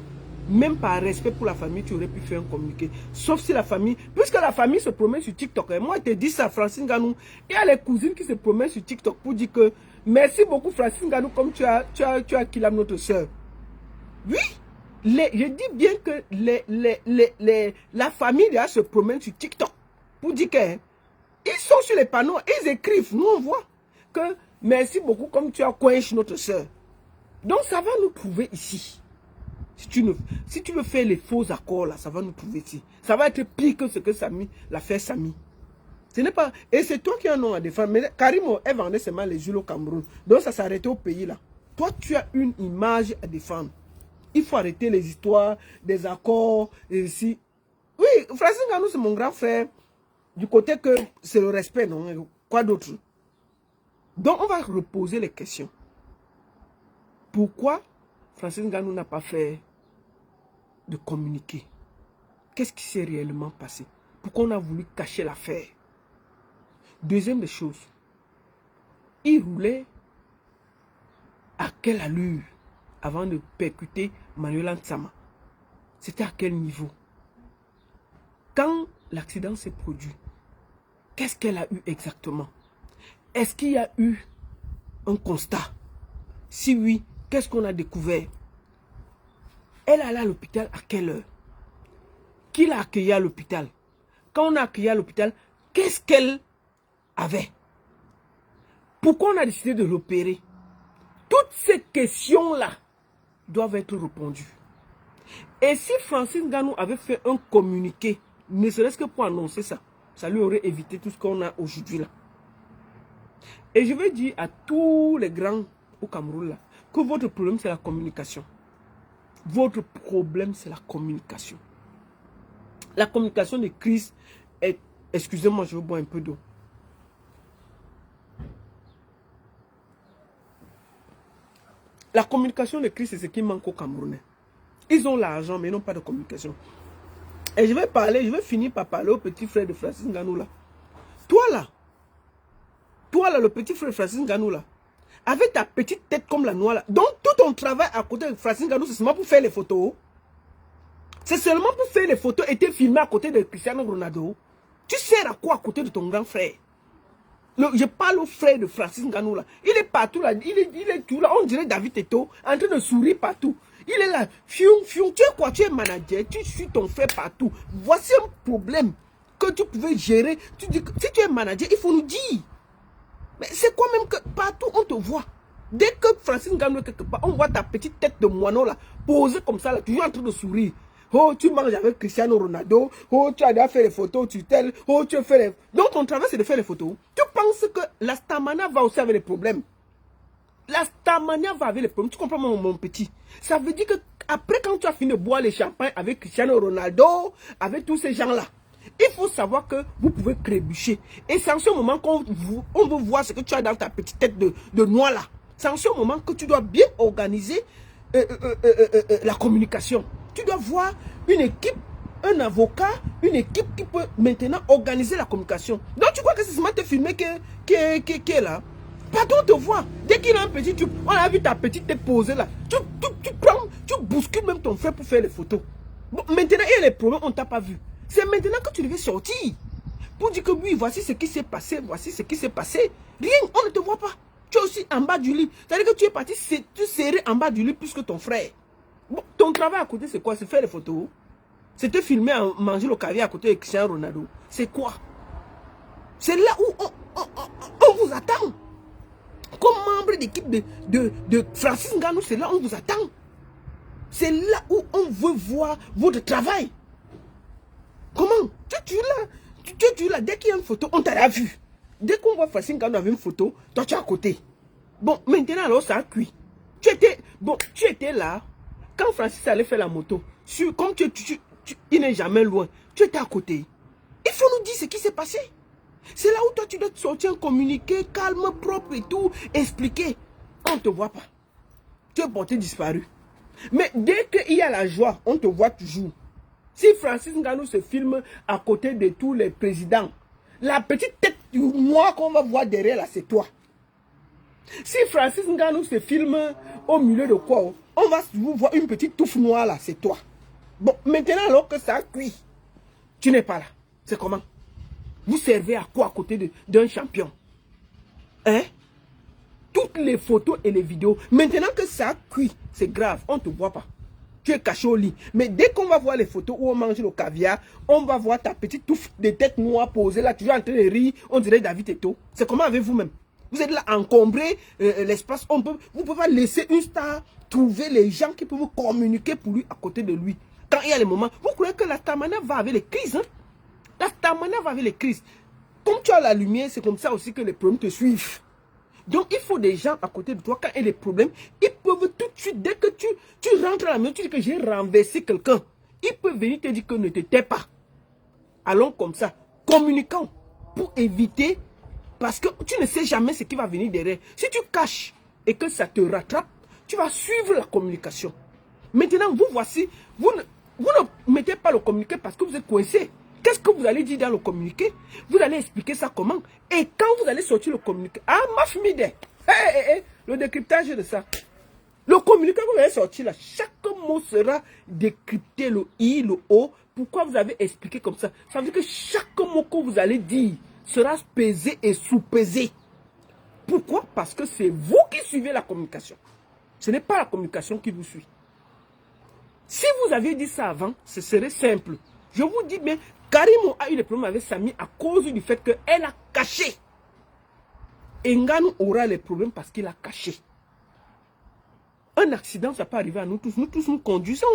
même par respect pour la famille, tu aurais pu faire un communiqué. Sauf si la famille, puisque la famille se promène sur TikTok. Et moi, je te dis ça, Francine Nganou. Il y a les cousines qui se promènent sur TikTok pour dire que merci beaucoup, Francine Nganou, comme tu as kidnappé notre soeur. Oui, je dis bien que la famille là, se promène sur TikTok pour dire que ils sont sur les panneaux, ils écrivent. Nous, on voit que merci beaucoup, comme tu as coinché notre soeur. Donc, ça va nous trouver ici. Si tu veux faire les faux accords là, ça va nous trouver ici. Ça va être pire que ce que l'a fait Samy. Ce n'est pas. Et c'est toi qui en as à défendre. Mais Karimo, elle vendait seulement les huiles au Cameroun. Donc ça s'arrêtait au pays là. Toi, tu as une image à défendre. Il faut arrêter les histoires, des accords, et ici. Oui, Francis Nganou, c'est mon grand frère. Du côté que c'est le respect, non? Quoi d'autre? Donc on va reposer les questions. Pourquoi Francis Ngannou n'a pas fait de communiqué? Qu'est-ce qui s'est réellement passé? Pourquoi on a voulu cacher l'affaire? Deuxième des choses, il roulait à quelle allure avant de percuter Manuela Ntsama? C'était à quel niveau? Quand l'accident s'est produit, qu'est-ce qu'elle a eu exactement? Est-ce qu'il y a eu un constat? Si oui, qu'est-ce qu'on a découvert? Elle allait à l'hôpital à quelle heure? Qui l'a accueillie à l'hôpital? Quand on a accueilli à l'hôpital, qu'est-ce qu'elle avait? Pourquoi on a décidé de l'opérer? Toutes ces questions-là doivent être répondues. Et si Francis Ngannou avait fait un communiqué, ne serait-ce que pour annoncer ça, ça lui aurait évité tout ce qu'on a aujourd'hui là. Et je veux dire à tous les grands au Cameroun là, que votre problème c'est la communication. Votre problème c'est la communication. La communication de crise est... Excusez-moi, je veux boire un peu d'eau. La communication de crise, c'est ce qui manque aux Camerounais. Ils ont l'argent, mais ils n'ont pas de communication. Et je vais finir par parler au petit frère de Francis Ngannou là. Toi là, le petit frère de Francis Ngannou là, avec ta petite tête comme la noix là, donc tout ton travail à côté de Francis Ngannou, c'est seulement pour faire les photos. C'est seulement pour faire les photos et te filmer à côté de Cristiano Ronaldo. Tu sers à quoi à côté de ton grand frère? Je parle au frère de Francis Ngannou là. Il est partout là. Il est tout là. On dirait David Eto en train de sourire partout. Il est là. Fion. Tu es quoi? Tu es manager. Tu suis ton frère partout. Voici un problème que tu pouvais gérer. Tu dis que si tu es manager, il faut nous dire. Mais c'est quoi même que partout on te voit? Dès que Francis Ngannou est quelque part, on voit ta petite tête de moineau là, posée comme ça là, toujours en train de sourire. Oh, tu manges avec Cristiano Ronaldo. Oh, tu as déjà fait les photos, tu t'ailes. Oh, tu fais les... Donc, ton travail, c'est de faire les photos. Tu penses que la stamina va aussi avec les problèmes. La stamina va avec les problèmes. Tu comprends, mon petit? Ça veut dire que après, quand tu as fini de boire les champagnes avec Cristiano Ronaldo, avec tous ces gens-là, il faut savoir que vous pouvez trébucher. Et c'est en ce moment qu'on veut voir ce que tu as dans ta petite tête de noix là. C'est en ce moment que tu dois bien organiser la communication. Tu dois voir une équipe, un avocat, une équipe qui peut maintenant organiser la communication. Donc tu crois que c'est seulement te filmer qui est là? Pardon, on te voit. Dès qu'il a un petit truc, on a vu ta petite tête posée là. Tu prends, tu bouscules même ton frère pour faire les photos. Bon, maintenant, il y a les problèmes, on ne t'a pas vu. C'est maintenant que tu devais sortir. Pour dire que oui, voici ce qui s'est passé, voici ce qui s'est passé. Rien, on ne te voit pas. Tu es aussi en bas du lit. C'est-à-dire que tu es parti, tu serrais en bas du lit plus que ton frère. Bon, ton travail à côté, c'est quoi? C'est faire les photos. C'est te filmer à manger le caviar à côté de Cristiano Ronaldo. C'est quoi? C'est là où on vous attend. Comme membre d'équipe de Francis Ngannou, c'est là où on vous attend. C'est là où on veut voir votre travail. Comment? Tu es là. Dès qu'il y a une photo, on t'a vu. Dès qu'on voit Francis Ngannou avec une photo, toi tu es à côté. Bon, maintenant alors ça a cuit. Tu étais là. Quand Francis allait faire la moto, comme il n'est jamais loin, tu étais à côté. Il faut nous dire ce qui s'est passé. C'est là où toi tu dois sortir un communiqué calme, propre et tout, expliquer. On ne te voit pas. Tu es porté disparu. Mais dès qu'il y a la joie, on te voit toujours. Si Francis Ngannou se filme à côté de tous les présidents, la petite tête du moi qu'on va voir derrière là, c'est toi. Si Francis Ngannou se filme au milieu de quoi, on va vous voir une petite touffe noire là, c'est toi. Bon, maintenant alors que ça a cuit, tu n'es pas là. C'est comment? Vous servez à quoi à côté d'un champion? Hein? Toutes les photos et les vidéos. Maintenant que ça a cuit, c'est grave, on ne te voit pas. Tu es caché au lit. Mais dès qu'on va voir les photos où on mange le caviar, on va voir ta petite touffe de tête noire posée là, tu es en train de rire, on dirait David Eto. C'est comment avec vous-même? Vous êtes là encombrer l'espace. Vous ne pouvez pas laisser une star trouver les gens qui peuvent communiquer pour lui à côté de lui. Quand il y a les moments, vous croyez que la stamina va avec les crises, hein? La stamina va avec les crises. Comme tu as la lumière, c'est comme ça aussi que les problèmes te suivent. Donc il faut des gens à côté de toi, quand il y a des problèmes, ils peuvent tout de suite, dès que tu rentres à la maison, tu dis que j'ai renversé quelqu'un, ils peuvent venir te dire que ne te tais pas. Allons comme ça, communiquons pour éviter, parce que tu ne sais jamais ce qui va venir derrière. Si tu caches et que ça te rattrape, Tu vas suivre la communication. Maintenant, vous voici, vous ne mettez pas le communiqué parce que vous êtes coincé. Qu'est-ce que vous allez dire dans le communiqué? Vous allez expliquer ça comment? Et quand vous allez sortir le communiqué, ah, ma famille, le décryptage de ça. Le communiqué que vous allez sortir là, chaque mot sera décrypté, le I, le O. Pourquoi vous avez expliqué comme ça? Ça veut dire que chaque mot que vous allez dire sera pesé et sous-pesé. Pourquoi? Parce que c'est vous qui suivez la communication. Ce n'est pas la communication qui vous suit. Si vous aviez dit ça avant, ce serait simple. Je vous dis bien, Karim a eu des problèmes avec Samy à cause du fait qu'elle a caché. Nganou aura les problèmes parce qu'il a caché. Un accident, ça peut arriver à nous tous. Nous tous, nous conduisons.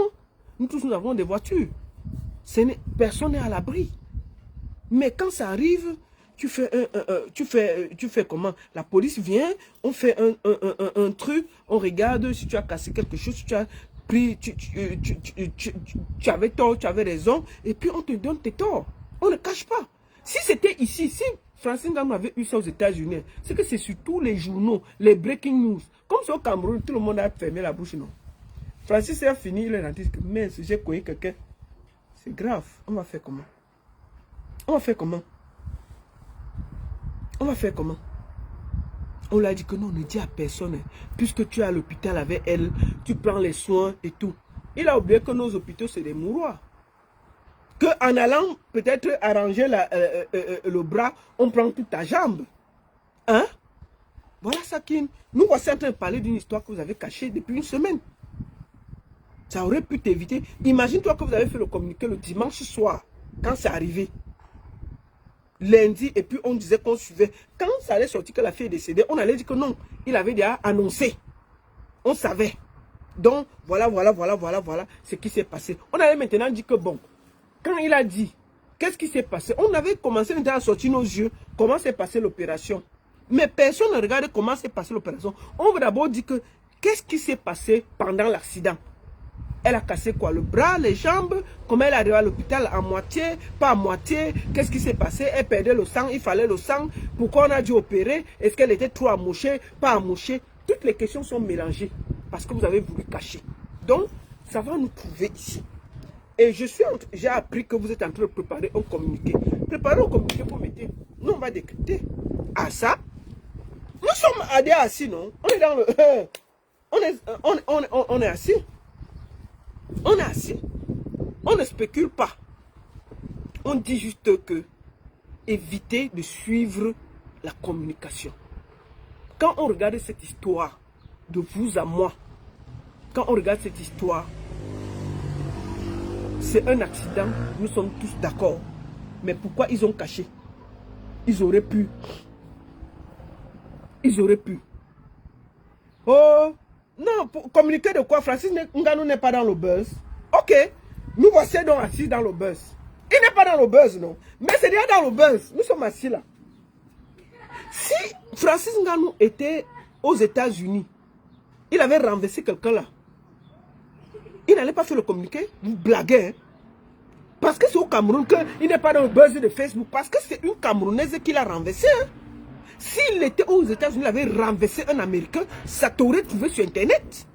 Nous tous, nous avons des voitures. Personne n'est à l'abri. Mais quand ça arrive, tu fais comment? La police vient, on fait un truc, on regarde si tu as cassé quelque chose, si tu as pris, tu avais tort, tu avais raison, et puis on te donne tes torts. On ne cache pas. Si c'était ici, si Francine Nganou avait eu ça aux États-Unis, c'est que c'est sur tous les journaux, les breaking news. Comme c'est au Cameroun, tout le monde a fermé la bouche, non? Francis a fini, il a dit que mince, j'ai connu quelqu'un. C'est grave. On va faire comment? On va faire comment? On va faire comment? On lui a dit que non, ne dis à personne. Puisque tu es à l'hôpital avec elle, tu prends les soins et tout. Il a oublié que nos hôpitaux, c'est des mouroirs. Qu'en allant peut-être arranger le bras, on prend toute ta jambe. Hein? Voilà ça qui... Nous voici en train de parler d'une histoire que vous avez cachée depuis une semaine. Ça aurait pu t'éviter. Imagine-toi que vous avez fait le communiqué le dimanche soir, quand c'est arrivé. Lundi, et puis on disait qu'on suivait. Quand ça allait sortir que la fille est décédée, on allait dire que non, il avait déjà annoncé. On savait. Donc, voilà ce qui s'est passé. On allait maintenant dire que bon, quand il a dit, qu'est-ce qui s'est passé? On avait commencé maintenant à sortir nos yeux, comment s'est passée l'opération. Mais personne ne regarde comment s'est passée l'opération. On veut d'abord dire que, qu'est-ce qui s'est passé pendant l'accident? Elle a cassé quoi? Le bras, les jambes? Comment elle est arrivée à l'hôpital? À moitié? Pas à moitié? Qu'est-ce qui s'est passé? Elle perdait le sang, il fallait le sang. Pourquoi on a dû opérer? Est-ce qu'elle était trop amouchée? Pas amouchée? Toutes les questions sont mélangées parce que vous avez voulu cacher. Donc, ça va nous trouver ici. Et j'ai appris que vous êtes en train de préparer un communiqué. Préparer un communiqué pour mettre. Nous, on va décrypter. Ah ça? Nous sommes assis, non? On est dans le... On est assis. On est assis. On ne spécule pas. On dit juste que évitez de suivre la communication. Quand on regarde cette histoire de vous à moi, quand on regarde cette histoire, c'est un accident, nous sommes tous d'accord. Mais pourquoi ils ont caché? Ils auraient pu. Ils auraient pu. Oh, non, pour communiquer de quoi? Francis Nganou n'est pas dans le buzz. Ok, nous voici donc assis dans le buzz. Il n'est pas dans le buzz, non. Mais c'est déjà dans le buzz. Nous sommes assis là. Si Francis Nganou était aux États-Unis, il avait renversé quelqu'un là. Il n'allait pas faire le communiqué. Vous blaguez. Hein? Parce que c'est au Cameroun qu'il n'est pas dans le buzz de Facebook. Parce que c'est une Camerounaise qui l'a renversé. Hein? S'il était aux États-Unis, il avait renversé un Américain, ça t'aurait trouvé sur Internet.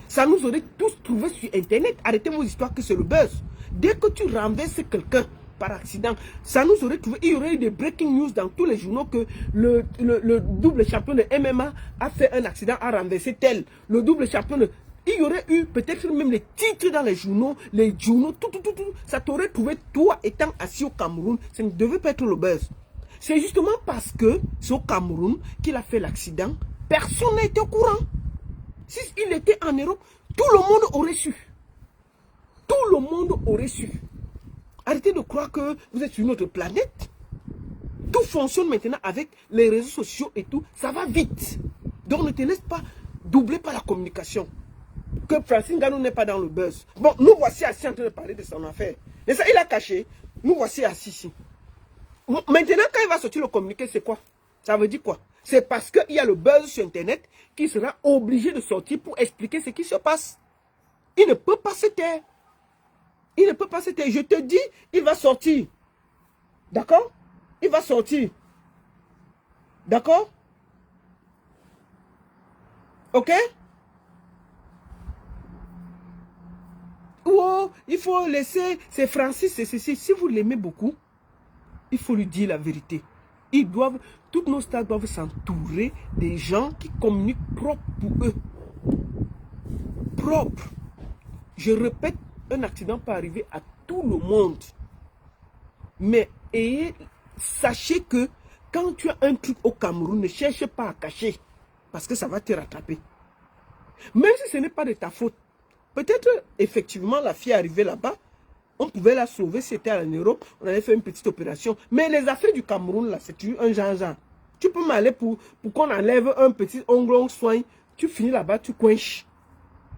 Ça nous aurait tous trouvé sur Internet. Arrêtez vos histoires que c'est le buzz. Dès que tu renverses quelqu'un par accident, ça nous aurait trouvé. Il y aurait eu des breaking news dans tous les journaux que le double champion de MMA a fait un accident, a renversé tel. Le double champion de... Il y aurait eu peut-être même les titres dans les journaux, tout. Ça t'aurait trouvé, toi étant assis au Cameroun. Ça ne devait pas être le buzz. C'est justement parce que c'est au Cameroun qu'il a fait l'accident. Personne n'était au courant. S'il était en Europe, tout le monde aurait su. Tout le monde aurait su. Arrêtez de croire que vous êtes sur une autre planète. Tout fonctionne maintenant avec les réseaux sociaux et tout. Ça va vite. Donc ne te laisse pas doubler par la communication. Que Francine Nganou n'est pas dans le buzz. Bon, nous voici assis en train de parler de son affaire. Mais ça, il a caché. Nous voici assis ici. Maintenant, quand il va sortir le communiqué, c'est quoi? Ça veut dire quoi? C'est parce qu'il y a le buzz sur Internet qui sera obligé de sortir pour expliquer ce qui se passe. Il ne peut pas se taire. Il ne peut pas se taire. Je te dis, il va sortir. D'accord? Il va sortir. D'accord? Ok? Oh, il faut laisser, c'est Francis, c'est ceci. Si vous l'aimez beaucoup, il faut lui dire la vérité. Toutes nos stars doivent s'entourer des gens qui communiquent propre pour eux. Propre. Je répète, un accident peut arriver à tout le monde. Mais sachez que quand tu as un truc au Cameroun, ne cherche pas à cacher. Parce que ça va te rattraper. Même si ce n'est pas de ta faute. Peut-être, effectivement, la fille est arrivée là-bas. On pouvait la sauver, c'était en Europe. On avait fait une petite opération. Mais les affaires du Cameroun, là, c'est un genre. Tu peux m'aller pour qu'on enlève un petit ongle, on soigne. Tu finis là-bas, tu coinches.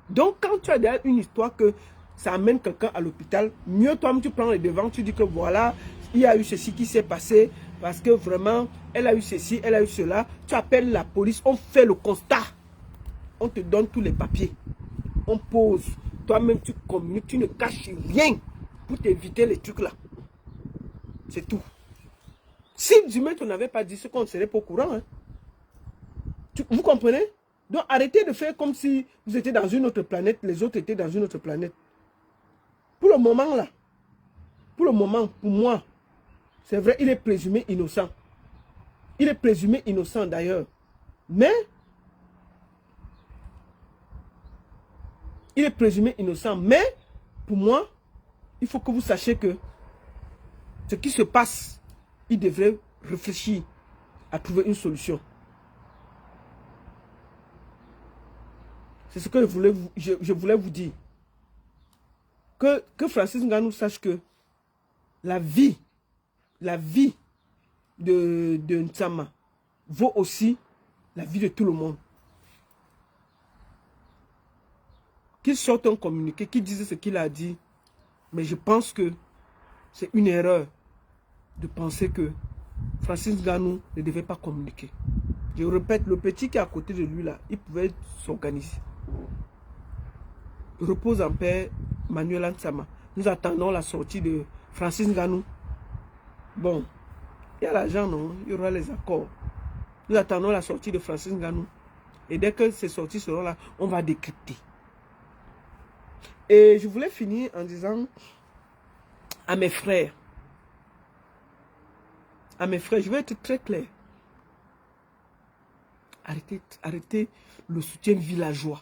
Donc, quand tu as derrière une histoire que ça amène quelqu'un à l'hôpital, mieux toi-même, tu prends les devants, tu dis que voilà, il y a eu ceci qui s'est passé, parce que vraiment, elle a eu ceci, elle a eu cela. Tu appelles la police, on fait le constat. On te donne tous les papiers. On pose. Toi-même, tu communiques, tu ne caches rien pour t'éviter les trucs là. C'est tout. Si demain, tu n'avais pas dit ce qu'on ne serait pas au courant. Hein. Vous comprenez? Donc, arrêtez de faire comme si vous étiez dans une autre planète, les autres étaient dans une autre planète. Pour le moment là, pour moi, c'est vrai, il est présumé innocent. Il est présumé innocent d'ailleurs. Mais, il est présumé innocent. Mais, pour moi, il faut que vous sachiez que ce qui se passe, il devrait réfléchir à trouver une solution. C'est ce que je voulais vous dire. Que Francis Ngannou sache que la vie de Ntama vaut aussi la vie de tout le monde. Qu'il sorte un communiqué, qu'il dise ce qu'il a dit. Mais je pense que c'est une erreur de penser que Francis Ngannou ne devait pas communiquer. Je répète, le petit qui est à côté de lui là, il pouvait s'organiser. Repose en paix, Manuel Ntama. Nous attendons la sortie de Francis Ngannou. Bon, il y a l'argent, non? Il y aura les accords. Nous attendons la sortie de Francis Ngannou. Et dès que ces sorties seront là, on va décrypter. Et je voulais finir en disant à mes frères, je vais être très clair. Arrêtez le soutien villageois.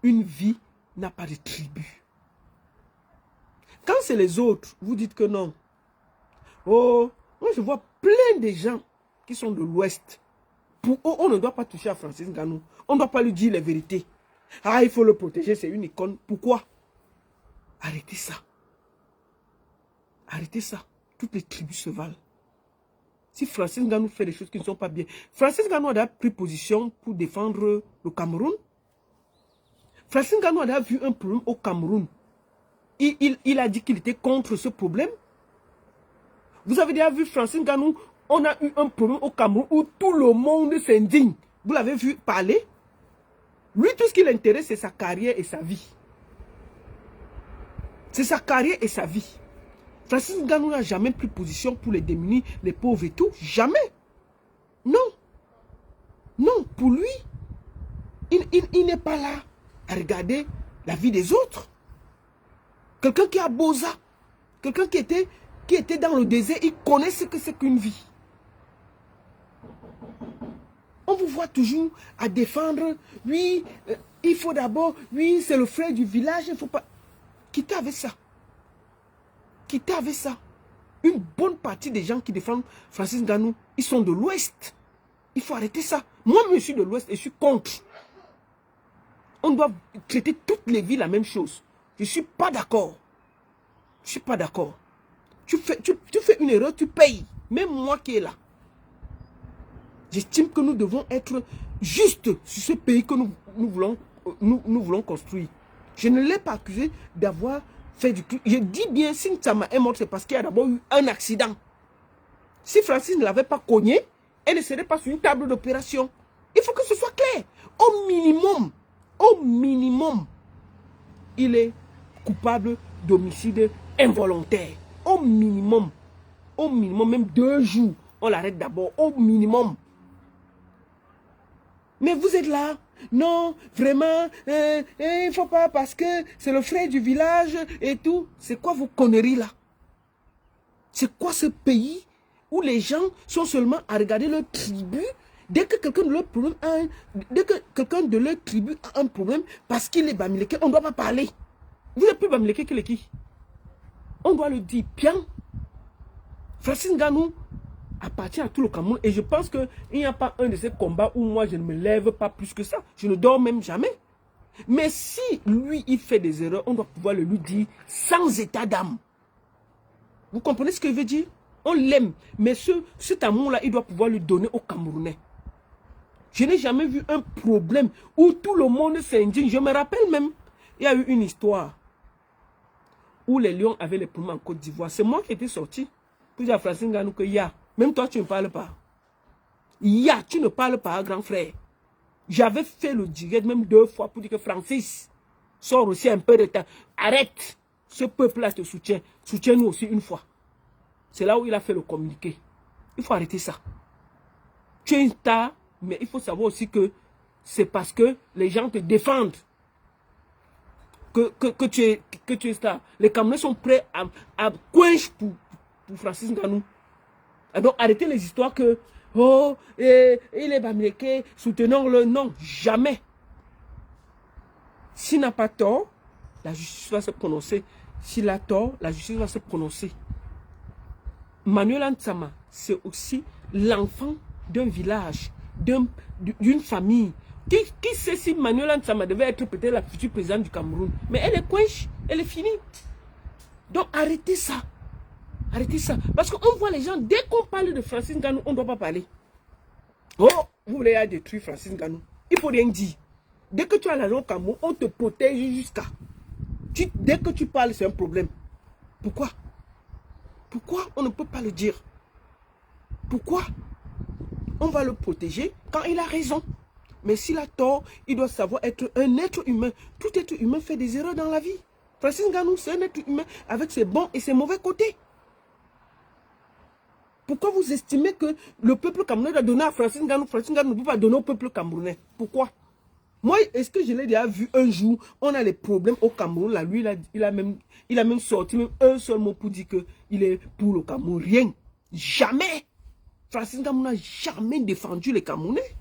Une vie n'a pas de tribu. Quand c'est les autres, vous dites que non. Oh, moi je vois plein de gens qui sont de l'Ouest. Pour eux, on ne doit pas toucher à Francis Ngannou. On ne doit pas lui dire les vérités. Ah, il faut le protéger, c'est une icône. Pourquoi? Arrêtez ça. Arrêtez ça. Toutes les tribus se valent. Si Francis Ngannou fait des choses qui ne sont pas bien. Francis Ngannou a pris position pour défendre le Cameroun. Francis Ngannou a vu un problème au Cameroun. Il a dit qu'il était contre ce problème. Vous avez déjà vu Francis Ngannou, on a eu un problème au Cameroun où tout le monde s'indigne. Vous l'avez vu parler? Lui, tout ce qui l'intéresse, c'est sa carrière et sa vie. C'est sa carrière et sa vie. Francis Ngannou n'a jamais pris position pour les démunis, les pauvres et tout. Jamais. Non. Non, pour lui, il n'est pas là à regarder la vie des autres. Quelqu'un qui a Boza, quelqu'un qui était dans le désert, il connaît ce que c'est qu'une vie. On vous voit toujours à défendre, oui, il faut d'abord, oui, c'est le frère du village, il ne faut pas... Quittez avec ça. Quittez avec ça. Une bonne partie des gens qui défendent Francis Ngannou, ils sont de l'Ouest. Il faut arrêter ça. Moi, je suis de l'Ouest et je suis contre. On doit traiter toutes les vies la même chose. Je ne suis pas d'accord. Je ne suis pas d'accord. Tu fais une erreur, tu payes. Même moi qui est là. J'estime que nous devons être justes sur ce pays que nous voulons construire. Je ne l'ai pas accusé d'avoir fait du truc. Je dis bien, si Ntama est morte, c'est parce qu'il y a d'abord eu un accident. Si Francis ne l'avait pas cogné, elle ne serait pas sur une table d'opération. Il faut que ce soit clair. Au minimum, il est coupable d'homicide involontaire. Au minimum, même 2 jours, on l'arrête d'abord. Au minimum. Mais vous êtes là, Non, vraiment, il ne faut pas parce que c'est le frère du village et tout. C'est quoi vos conneries là? C'est quoi ce pays où les gens sont seulement à regarder leur tribu? Dès que quelqu'un de leur problème dès que quelqu'un de leur tribu a un problème parce qu'il est Bamileke, on ne doit pas parler. Vous n'êtes plus Bamileke que les qui? On doit le dire bien. Francis Ngannou appartient à tout le Cameroun et je pense qu'il n'y a pas un de ces combats où moi je ne me lève pas plus que ça. Je ne dors même jamais. Mais si lui il fait des erreurs, on doit pouvoir le lui dire sans état d'âme. Vous comprenez ce que je veux dire? On l'aime, mais cet amour-là, il doit pouvoir lui donner aux Camerounais. Je n'ai jamais vu un problème où tout le monde s'indigne. Je me rappelle même, il y a eu une histoire où les lions avaient les problèmes en Côte d'Ivoire. C'est moi qui étais sorti pour dire à Francis Ngannou que même toi tu ne parles pas. Tu ne parles pas, grand frère. J'avais fait le direct même 2 fois pour dire que Francis, sors aussi un peu de temps. Arrête, ce peuple-là te soutient. Soutiens-nous aussi une fois. C'est là où il a fait le communiqué. Il faut arrêter ça. Tu es une star, mais il faut savoir aussi que c'est parce que les gens te défendent que tu es star. Les Camerounais sont prêts à quench pour Francis Ngannou. Donc arrêtez les histoires que oh, il est Bamileke, soutenons-le. Non, jamais. S'il n'a pas tort, la justice va se prononcer. S'il a tort, la justice va se prononcer. Manuel Ansama, c'est aussi l'enfant d'un village, d'une famille. Qui sait si Manuel Ansama devait être peut-être la future présidente du Cameroun? Mais elle est quench, elle est finie. Donc arrêtez ça. Arrêtez ça. Parce qu'on voit les gens, dès qu'on parle de Francis Ngannou, on ne doit pas parler. Oh, vous voulez détruire Francis Ngannou. Il ne faut rien dire. Dès que tu as la langue Cameroun, on te protège jusqu'à. Dès que tu parles, c'est un problème. Pourquoi? Pourquoi on ne peut pas le dire? Pourquoi? On va le protéger quand il a raison. Mais s'il a tort, il doit savoir être un être humain. Tout être humain fait des erreurs dans la vie. Francis Ngannou, c'est un être humain avec ses bons et ses mauvais côtés. Pourquoi vous estimez que le peuple camerounais doit donner à Francis Ngannou? Francis Ngannou ne peut pas donner au peuple camerounais. Pourquoi? Moi, est-ce que je l'ai déjà vu un jour, on a les problèmes au Cameroun, là, lui, il a même sorti même un seul mot pour dire qu'il est pour le Cameroun. Rien. Jamais. Francis Ngannou n'a jamais défendu les Camerounais.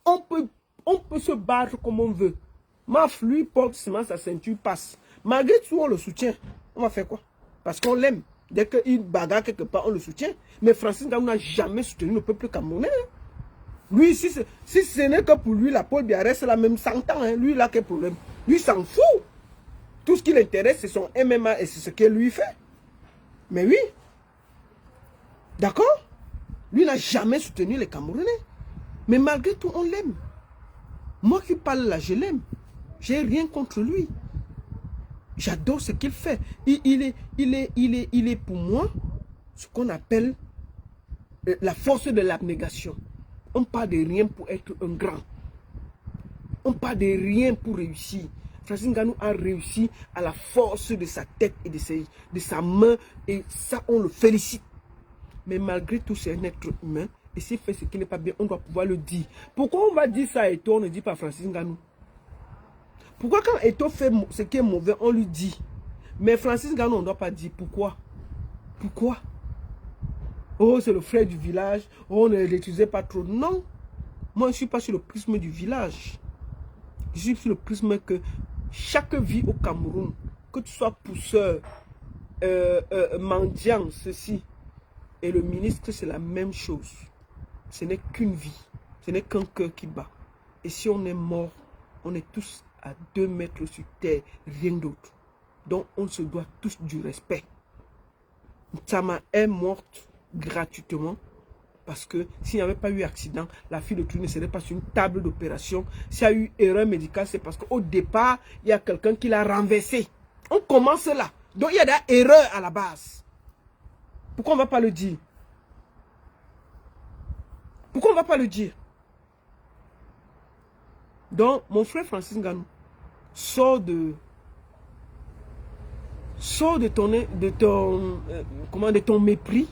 On peut se battre comme on veut. Maf, lui, porte seulement sa ceinture, passe. Malgré tout, on le soutient. On va faire quoi? Parce qu'on l'aime. Dès qu'il bagarre quelque part, on le soutient. Mais Francis Ngannou n'a jamais soutenu le peuple camerounais. Lui, si ce n'est que pour lui, la Paul Biarritz, c'est la même 100 ans. Hein. Lui, il a quel problème? Lui, s'en fout. Tout ce qui l'intéresse, c'est son MMA et c'est ce qu'il lui fait. Mais oui. D'accord? Lui n'a jamais soutenu les Camerounais. Mais malgré tout, on l'aime. Moi qui parle là, je l'aime. J'ai rien contre lui. J'adore ce qu'il fait. Il est pour moi ce qu'on appelle la force de l'abnégation. On parle de rien pour être un grand. On parle de rien pour réussir. Francis Ngannou a réussi à la force de sa tête et de sa main. Et ça, on le félicite. Mais malgré tout, c'est un être humain. Et s'il fait ce qui n'est pas bien, on doit pouvoir le dire. Pourquoi on va dire ça à Eto'o, on ne dit pas Francis Ngannou? Pourquoi quand Eto'o fait ce qui est mauvais, on lui dit? Mais Francis Ngannou, on ne doit pas dire. Pourquoi? Pourquoi? Oh, c'est le frère du village. Oh, ne l'utilisez pas trop. Non. Moi, je ne suis pas sur le prisme du village. Je suis sur le prisme que chaque vie au Cameroun, que tu sois pousseur, mendiant, ceci, et le ministre, c'est la même chose. Ce n'est qu'une vie. Ce n'est qu'un cœur qui bat. Et si on est mort, on est tous à 2 mètres sur terre, rien d'autre. Donc, on se doit tous du respect. Ntama est morte gratuitement parce que s'il n'y avait pas eu accident, la fille de Touré ne serait pas sur une table d'opération. S'il y a eu erreur médicale, c'est parce qu'au départ, il y a quelqu'un qui l'a renversé. On commence là. Donc, il y a des erreurs à la base. Pourquoi on ne va pas le dire? Pourquoi on ne va pas le dire? Donc, mon frère Francis Ngannou, sort de ton mépris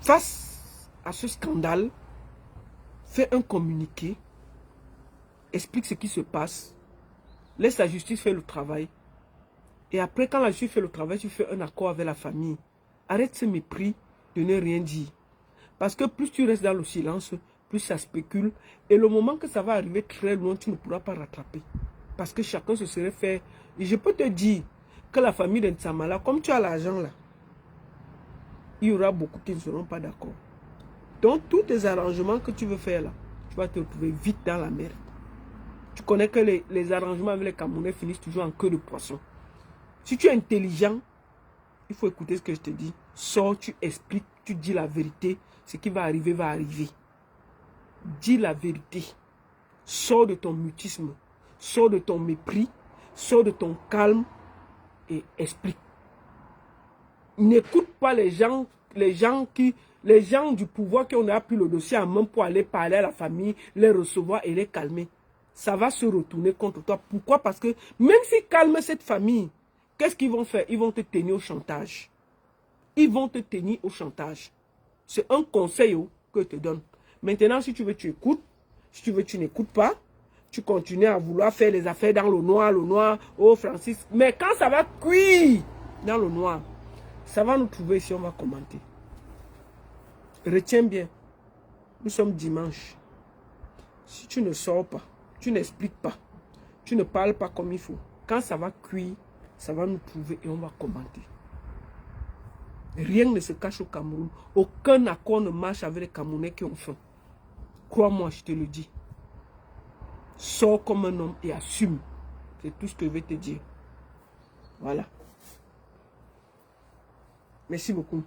face à ce scandale, fais un communiqué explique ce qui se passe, laisse la justice faire le travail. Et après, quand la justice fait le travail, tu fais un accord avec la famille. Arrête ce mépris de ne rien dire. Parce que plus tu restes dans le silence, plus ça spécule. Et le moment que ça va arriver très loin, tu ne pourras pas rattraper. Parce que chacun se serait fait... Et je peux te dire que la famille de Nsamala, comme tu as l'argent là, il y aura beaucoup qui ne seront pas d'accord. Donc, tous tes arrangements que tu veux faire là, tu vas te retrouver vite dans la merde. Tu connais que les arrangements avec les Camerounais finissent toujours en queue de poisson. Si tu es intelligent, il faut écouter ce que je te dis. Sors, tu expliques, tu dis la vérité. Ce qui va arriver, va arriver. Dis la vérité. Sors de ton mutisme. Sors de ton mépris. Sors de ton calme et explique. N'écoute pas les gens du pouvoir qui ont appris le dossier en main pour aller parler à la famille, les recevoir et les calmer. Ça va se retourner contre toi. Pourquoi? Parce que même s'ils calment cette famille, qu'est-ce qu'ils vont faire? Ils vont te tenir au chantage. Ils vont te tenir au chantage. C'est un conseil que je te donne. Maintenant, si tu veux, tu écoutes. Si tu veux, tu n'écoutes pas. Tu continues à vouloir faire les affaires dans le noir, oh Francis. Mais quand ça va cuire dans le noir, ça va nous trouver ici, on va commenter. Retiens bien, nous sommes dimanche. Si tu ne sors pas, tu n'expliques pas, tu ne parles pas comme il faut, quand ça va cuire, ça va nous trouver et on va commenter. Rien ne se cache au Cameroun. Aucun accord ne marche avec les Camerounais qui ont faim. Crois-moi, je te le dis. Sors comme un homme et assume. C'est tout ce que je vais te dire. Voilà. Merci beaucoup.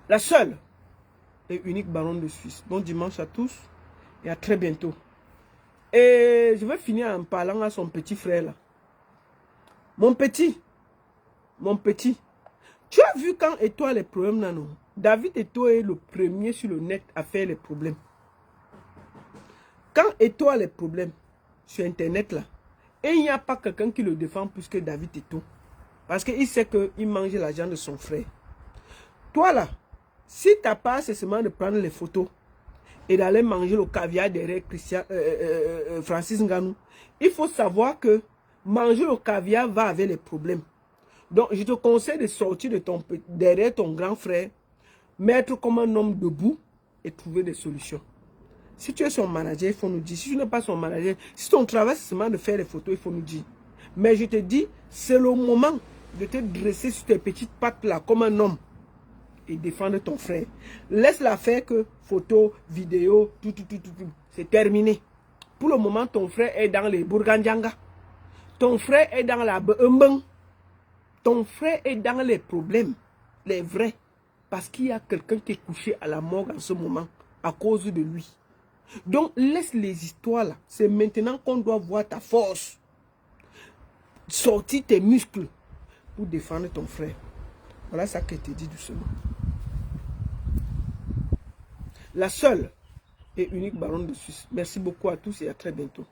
La seule et unique baronne de Suisse. Bon dimanche à tous et à très bientôt. Et je vais finir en parlant à son petit frère là. Mon petit, tu as vu quand Etoile les problèmes là, non? David Etoile est le premier sur le net à faire les problèmes. Quand Etoile les problèmes sur internet là, et il n'y a pas quelqu'un qui le défend plus que David Etoile. Parce qu'il sait qu'il mange l'argent de son frère. Toi là, si ta part c'est seulement de prendre les photos et d'aller manger le caviar derrière Francis Ngannou, il faut savoir que manger le caviar va avec les problèmes. Donc je te conseille de sortir de derrière ton grand frère, mettre comme un homme debout et trouver des solutions. Si tu es son manager, il faut nous dire. Si tu n'es pas son manager, si ton travail c'est seulement de faire les photos, il faut nous dire. Mais je te dis, c'est le moment de te dresser sur tes petites pattes là comme un homme et défendre ton frère. Laisse-la faire que photos, vidéos, tout. C'est terminé. Pour le moment, ton frère est dans les Bourgandjanga. Ton frère est dans la Beumbang. Ton frère est dans les problèmes, les vrais. Parce qu'il y a quelqu'un qui est couché à la morgue en ce moment à cause de lui. Donc, laisse les histoires là. C'est maintenant qu'on doit voir ta force. Sortir tes muscles pour défendre ton frère. Voilà ça que je te dis doucement. La seule et unique baronne de Suisse. Merci beaucoup à tous et à très bientôt.